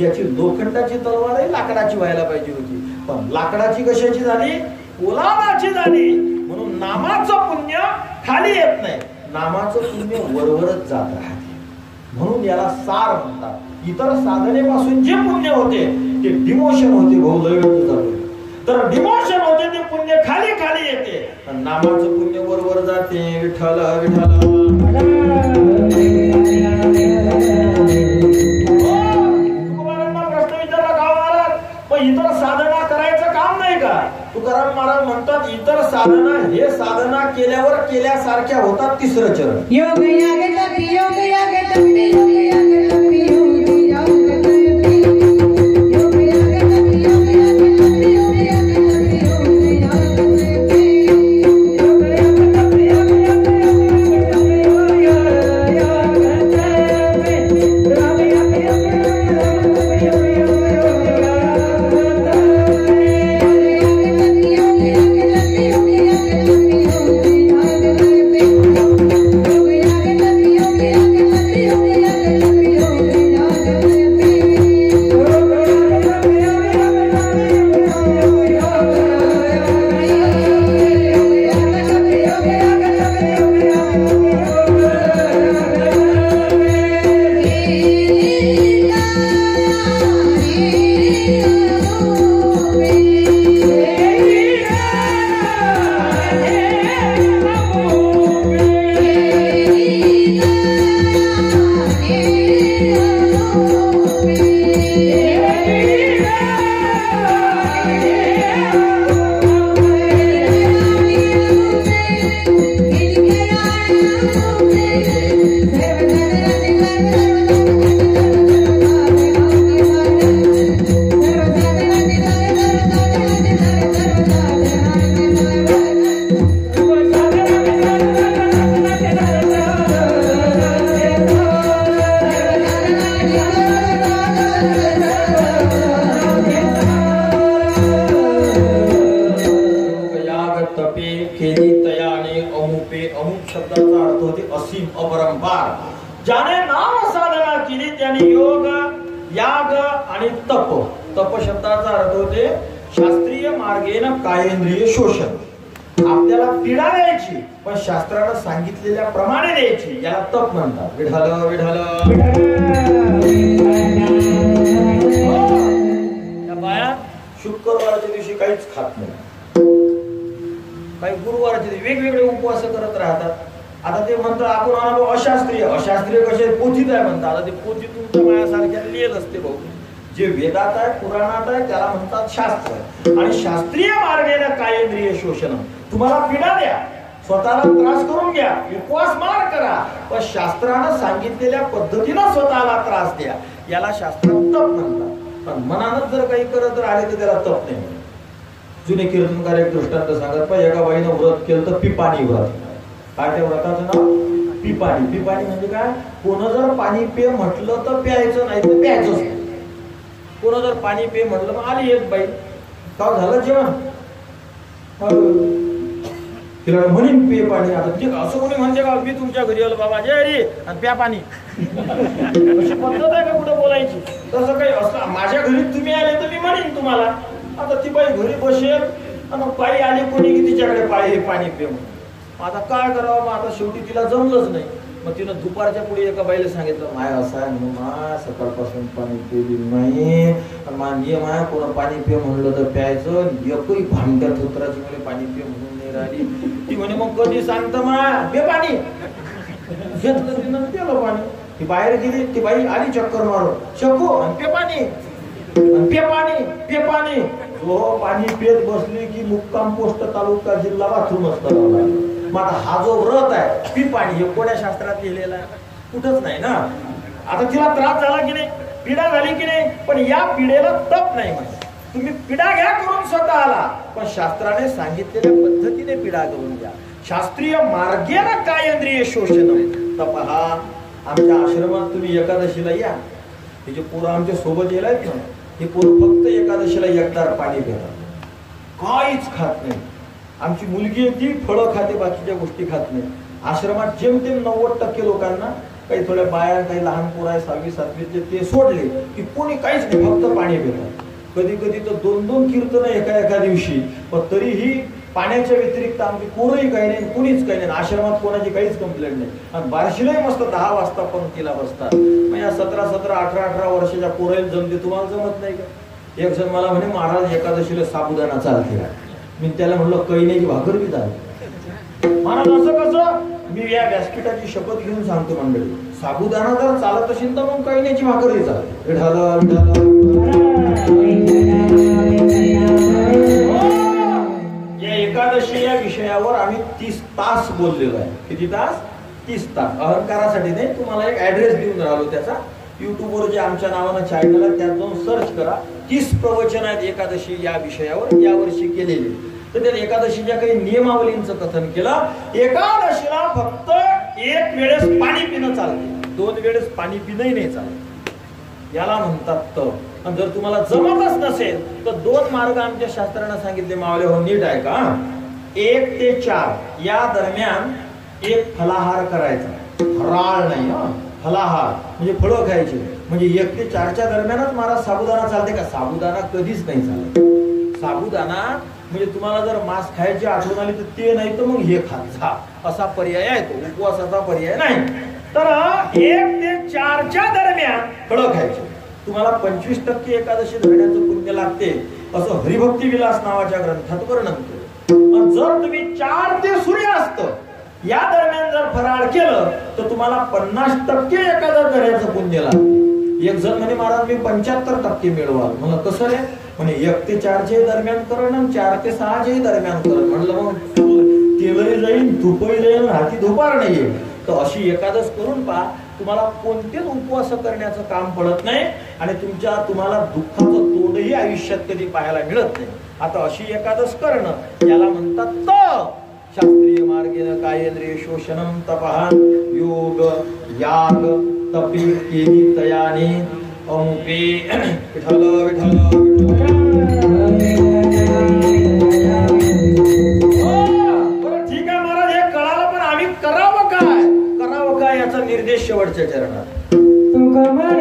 याची लोखंडाची तलवार आहे, लाकडाची व्हायला पाहिजे होती. पण लाकडाची कशाची झाली? पोलादाची झाली. म्हणून नामाचं पुण्य खाली येत नाही, नामाचं पुण्य वरवरच जात राहते. म्हणून याला सार म्हणतात. इतर साधनेपासून जे पुण्य होते ते डिमोशन होते. भाऊ लय जातो तर डिमोशन होते, ते पुण्य खाली खाली येते. नामाचं पुण्य वरवर जाते. विठ्ठल विठ्ठल तुकारामांना प्रश्न विचारला का महाराज, पण इतर साधना करायचं काम नाही का? तुकाराम महाराज म्हणतात इतर साधना हे साधना केल्यावर केल्यासारख्या होतात. 3रं चरण योग याग तपी योग याग तपी योग याग तपी योग याग तपी योग याग तपी योग याग तपी योग याग तपी योग याग तपी योग याग तपी योग याग तपी योग याग तपी राम याग तपी योग ज्याने नाम साधना केली त्याने योग याग आणि तप. तप शब्दाचा अर्थ होते शास्त्रीय मार्गेन कायेंद्रिय शोषण. आपल्याला पीडा द्यायची पण शास्त्रानं सांगितलेल्या प्रमाणे द्यायची, याला तप म्हणतात. विठ्ठल विठ्ठल या बाया शुक्रवारच्या दिवशी काहीच खात नाही, काही गुरुवारच्या दिवशी वेगवेगळे उपवास करत राहतात. आता ते म्हणतो आपण अनुभव अशास्त्रीय अशास्त्रीय कसे पोथीत आहे म्हणतात. आता ते पोथी तुमच्या मायासारख्या लिहित असते भाऊ. जे वेदात आहे पुराणात आहे त्याला म्हणतात शास्त्र. आणि शास्त्रीय मार्गाने कायेंद्रिय शोषण. तुम्हाला पीडा द्या, स्वतःला त्रास करून घ्या, उपवास मार करा, पण शास्त्रानं सांगितलेल्या पद्धतीनं स्वतःला त्रास द्या. याला शास्त्रात तप म्हणतात. पण मनानं जर काही करत राहिले तर त्याला तप नाही. जुने कीर्तनकार एक दृष्टांत सांगत पण एका बाईनं व्रत केलं तर पिपाणी व्रत. काय त्या व्रताचं नाव? पिपाणी. पिपाणी म्हणजे काय? कोण जर पाणी पे म्हटलं तर प्यायचं, नाही तर प्यायचंच नाही. कोण जर पाणी पे म्हटलं मग आली एक बाई, का झालं जेवण, तिला म्हणेन पे पाणी. आता ठीक असं कोणी म्हणते का मी तुमच्या घरी आलो बाबा जय हरी आणि प्या पाणी, अशी पद्धत आहे का कुठं बोलायची? तसं काही असं माझ्या घरी तुम्ही आले तर मी म्हणेन तुम्हाला. आता ती बाई घरी बसेल आणि बाई आली कोणी की तिच्याकडे पाणी पे म्हणून. आता काय करावं? मग आता शेवटी तिला जमलंच नाही. मग तिनं दुपारच्या पुढे एका बाईला सांगितलं माय असं आहे म्हणून, मा सकाळपासून पाणी पिली नाही, मा नियम आहे कोण पाणी पे म्हणलं तर प्यायचं, एकही भांड्यात उतराची मला पाणी पे म्हणून नाही राहिली. ती म्हणे मग कधी सांगतं मा पे पाणी. घेतलं तिनं दिलं पाणी. ती बाहेर गेली, ती बाई आली चक्कर मारून, शकू आणि पे पाणी पे पाणी पे पाणी. जो पाणी पेत बसली की मुक्काम पोस्ट तालुका जिल्हा बाथरूमच करावं. मग आता हा जो व्रत आहे पी पाणी हे कोण्या शास्त्रात लिहिलेला आहे? कुठंच नाही ना. आता तिला त्रास झाला की नाही, पीडा झाली की नाही, पण या पिढेला तप नाही म्हणजे. तुम्ही पीडा घ्या करून स्वतःला, पण शास्त्राने सांगितलेल्या पद्धतीने पीडा करून घ्या. शास्त्रीय मार्गेनं कायेंद्रिय शोषण. तप हा आमच्या आश्रमात तुम्ही एकादशीला या, हे जे पोरं आमच्या सोबत येईल आहेत ना, हे पोरं फक्त एकादशीला एकदार पाणी पितात, काहीच खात नाही. आमची मुलगी आहे ती फळं खाते, बाकीच्या गोष्टी खात नाही. आश्रमात जेमतेम 90% लोकांना, काही थोड्या बाया, काही लहान पोरं आहे 6वी 7वीचे, ते सोडले की कोणी काहीच नाही, फक्त पाणी पितात. कधी कधी तर 2-2 कीर्तन एका दिवशी. पण तरीही पाण्याच्या व्यतिरिक्त आमची पोरंही काही नाही, कुणीच काही नाही. आश्रमात कोणाची काहीच कंप्लेंट नाही. आणि बार्शीलाही मस्त 10 वाजता पंक्तीला बसतात. मग या 17, 18 वर्षाच्या पोराला जमते, तुम्हाला जमत नाही का? एक जण मला म्हणे महाराज एकादशीला साबुदाणा चालते. मी त्याला म्हणलं कैण्याची भाकर बी चालते. महाराज असं कसं? मी या व्यासपीठाची शपथ घेऊन सांगतो मंडळी, साबुदाणा जर चालत असेल तर मग कैण्याची भाकरही चालते. या एकादशी या विषयावर आम्ही 30 तास बोललेलो आहे. किती तास? 30 तास. अहंकारासाठी नाही, तुम्हाला एक ऍड्रेस देऊन राहिलो त्याचा. युट्यूबवर जे आमच्या नावानं चॅनल आहे त्यात जाऊन सर्च करा. 30 प्रवचन आहेत एकादशी या विषयावर यावर्षी केलेले. तर त्या एकादशीच्या काही नियमावलींचं कथन केलं. एकादशीला फक्त 1 वेळेस पाणी पिणं चालते, 2 वेळेस पाणी पिणंही नाही चालत. याला म्हणतात तप. आणि जर तुम्हाला जमतच नसेल तर 2 मार्ग आमच्या शास्त्रानं सांगितले. मावले हो नीट आहे का? 1 ते 4 या दरम्यान एक फलाहार करायचा, फराळ नाही, फलाहार म्हणजे फळं खायचे. म्हणजे 1 ते 4च्या दरम्यानच महाराज साबुदाणा चालते का? साबुदाणा कधीच नाही चालत. साबुदाणा म्हणजे तुम्हाला जर मांस खायची आठवण आली तर ते नाही तर मग हे खात जा, असा पर्याय आहे तो, उपवासाचा पर्याय नाही. तर 1 ते 4च्या दरम्यान फळं खायचे. तुम्हाला 25% एकादशी धरण्याचं पुण्य लागते, असं हरिभक्ती विलास नावाच्या ग्रंथात वर्णन केलं. जर तुम्ही 4 ते सूर्यास्त या दरम्यान जर फराळ केलं तर तुम्हाला 50% एकादश धरण्याचं पुण्य लागते. एक जण म्हणे महाराज मी 75% मिळवाल. म्हणलं कसं रे? म्हणे 1 ते 4च्या दरम्यान करण आणि 4 ते 6च्या दरम्यान करण. म्हणलं मग तेलही जाईल, तुपही जाईल, हाती धुपार नाहीये. तर अशी एकादश करून पहा, तुम्हाला कोणतेच उपवास करण्याचं काम पडत नाही आणि तुम्हाला दुःखाचं तोंडही आयुष्यात कधी पाहायला मिळत नाही. आता अशी एकादश करणं याला म्हणतात तप. शास्त्रीय मार्गेन कायेंद्रिय शोषणम तपः योग याग तपी केली तयाने अमुपे. विठ्ठल विठ्ठल बरं ठीक आहे महाराज, हे कळालं, पण आम्ही करावं काय याचा निर्देश शेवटच्या चरणात. Oh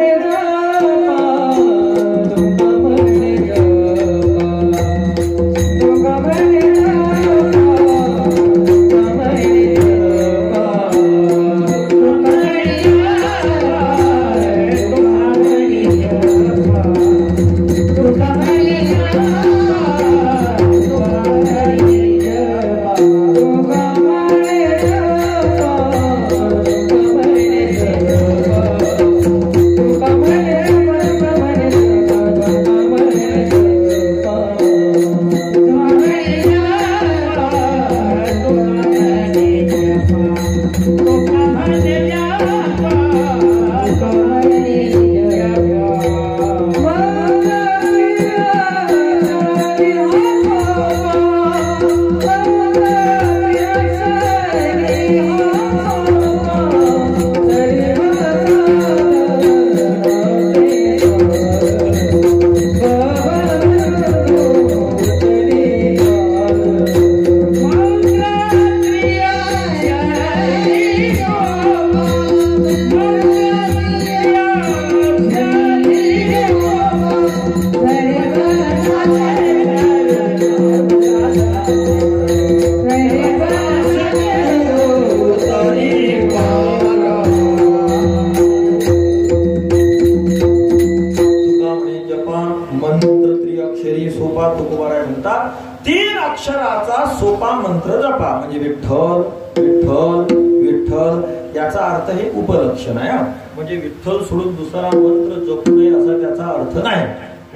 करावं याचा अर्थ हे उपलक्षण आहे म्हणजे विठ्ठल सोडून दुसरा मंत्र जपू नये असा त्याचा अर्थ नाही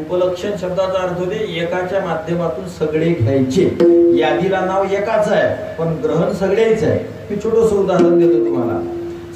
उपलक्षण शब्दाचा अर्थ होते एकाच्या माध्यमातून सगळे घ्यायचे यादीला नाव एकाच आहे पण ग्रहण सगळेच आहे मी छोटस उदाहरण देतो तुम्हाला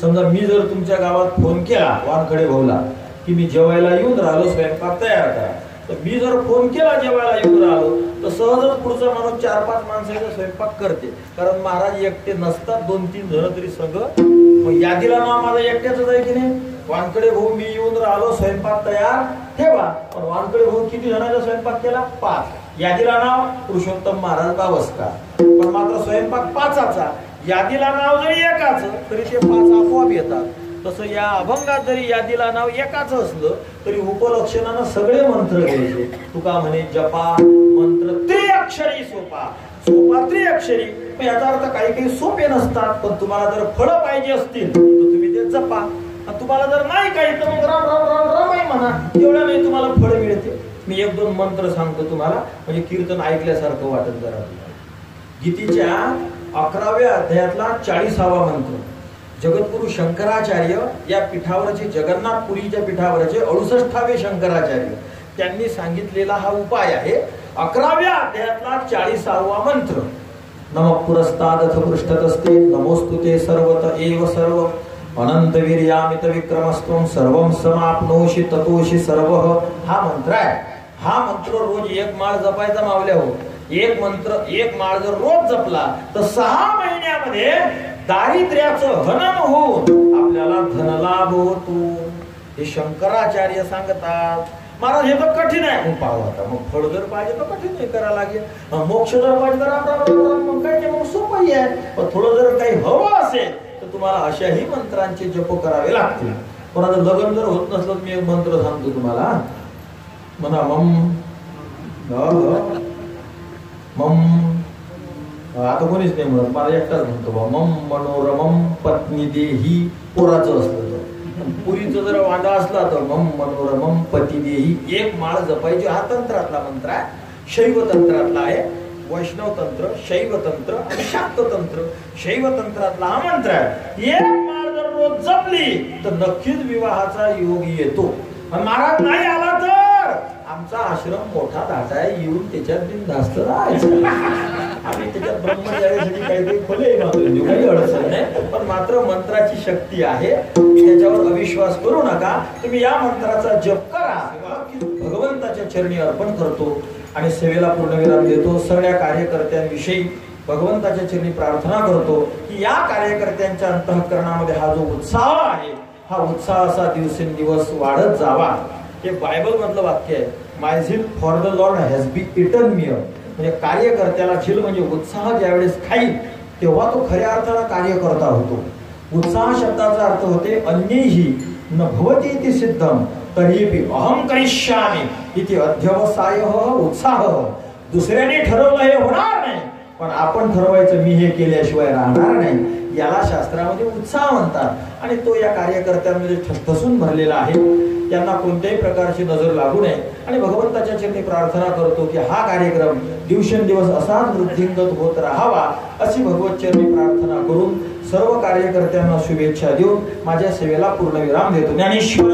समजा मी जर तुमच्या गावात फोन केला वानखडे भाऊला की मी जेवायला येऊन राहिलो स्वयंपाक तयार करा तर मी जर फोन केला जेवायला येऊन राहिलो तर सहजच पुढचा माणूस 4-5 माणसाचा स्वयंपाक करते कारण महाराज एकटे नसतात 2-3 जण तरी सगळं यादीला नाव माझा एकट्याच आहे की नाही वानकडे भाऊ मी येऊन राहिलो स्वयंपाक तयार ठेवा पण वानकडे भाऊ किती जणांचा स्वयंपाक केला 5 यादीला नाव पुरुषोत्तम महाराज बावस्कर पण मात्र स्वयंपाक 5चा यादीला नाव जरी एकाच तरी ते 5 आपोआप येतात तसं या अभंगात जरी यादीला नाव एकाच असलं तरी उपलक्षणानं सगळे मंत्र घ्यायचे तुका म्हणे जपा मंत्र त्रिअक्षरी सोपा त्रिअक्षरी याचा अर्थ काही काही सोपे नसतात पण तुम्हाला जर फळ पाहिजे असतील तर तुम्ही ते जपा तुम्हाला जर नाही काही तर मग राम राम राम रामही म्हणा एवढ्या नाही तुम्हाला फळ मिळते मी 1-2 मंत्र सांगतो तुम्हाला म्हणजे कीर्तन ऐकल्यासारखं वाटत जरा गीतेच्या 11व्या अध्यायातला 40वा मंत्र जगद्गुरु शंकराचार्य या पीठावरचे जगन्नाथपुरीच्या पीठावरचे 68वे शंकराचार्य त्यांनी सांगितलेला हा उपाय आहे 11व्या अध्यायातला 40वा मंत्र नमः पुरस्तादथ पृष्ठतस्ते नमोस्तुते सर्वत एव सर्व अनंत वीर्यामित विक्रमस्त्वं सर्वं समाप्नोषि ततोषि सर्वः हा मंत्र आहे हा मंत्र रोज 1 माळ जपायचा मावल्या हो एक माळ जर रोज जपला तर 6 महिन्यामध्ये दारिद्र्याचं हनन होऊन आपल्याला धनलाभ होतो हे शंकराचार्य सांगतात महाराज हे तर कठीण आहे पाहू आता मग फळ जर पाहिजे तर कठीण नाही करावं लागेल मोक्ष जर पाहिजे तर मग काय मग सोपंही आहे पण थोडं जर काही हवं असेल तर तुम्हाला अशाही मंत्रांचे जप करावे लागतील पण आता लग्न जर होत नसलं मी एक मंत्र सांगतो तुम्हाला म्हणा मम आता कोणीच नाही म्हणत मला एकटाच म्हणतो बा मम मनोरमम पत्नी देही पोराचं असतं पुरीचं जर वांडा असला तर मम मनोरमम पती देही 1 माळ जपायची हा तंत्रातला मंत्र आहे शैव तंत्रातला आहे वैष्णव तंत्र शैव तंत्र आणि शाक्त तंत्र शैव तंत्रातला हा मंत्र आहे 1 माळ जर रोज जपली तर नक्कीच विवाहाचा योग येतो महाराज नाही आला तर आमचा आश्रम मोठा दाट आहे येऊन त्याच्यात बिनधास्त राहायचं आम्ही त्याच्यात ब्रह्मचार्यासाठी काही खोले काही अडचण नाही पण मात्र मंत्राची शक्ती आहे त्याच्यावर अविश्वास करू नका तुम्ही या मंत्राचा जप करा भगवंताच्या चरणी अर्पण करतो आणि सेवेला पूर्णविराम देतो सगळ्या कार्यकर्त्यांविषयी भगवंताच्या चरणी प्रार्थना करतो की या कार्यकर्त्यांच्या अंतःकरणामध्ये हा जो उत्साह आहे हा उत्साह असा दिवसेंदिवस वाढत जावा हे बायबल मधलं वाक्य आहे my zeal for the lord has been eaten me म्हणजे कार्यकर्त्याला झील म्हणजे उत्साह ज्यावेळेस खाईल तेव्हा तो खऱ्या अर्थानं कार्यकर्ता होतो उत्साह शब्दाचा अर्थ होते अन्यैहि न भवति इति सिद्धम तरीपि अहम करिष्यामि इति अध्यवसायः उत्साह दुसऱ्याने ठरवलं हे होणार नाही पण आपण ठरवायचं मी हे केल्याशिवाय राहणार नाही याला शास्त्रामध्ये उत्साह म्हणतात आणि तो या कार्यकर्त्यांमध्ये ठसठसून भरलेला आहे त्यांना कोणत्याही प्रकारची नजर लागू नये आणि भगवंताच्या चरणी प्रार्थना करतो की हा कार्यक्रम दिवसेंदिवस असाच वृद्धिंगत होत राहावा अशी भगवत चरणी प्रार्थना करून सर्व कार्यकर्त्यांना शुभेच्छा देऊन माझ्या सेवेला पूर्णविराम देतो ज्ञानेश्वर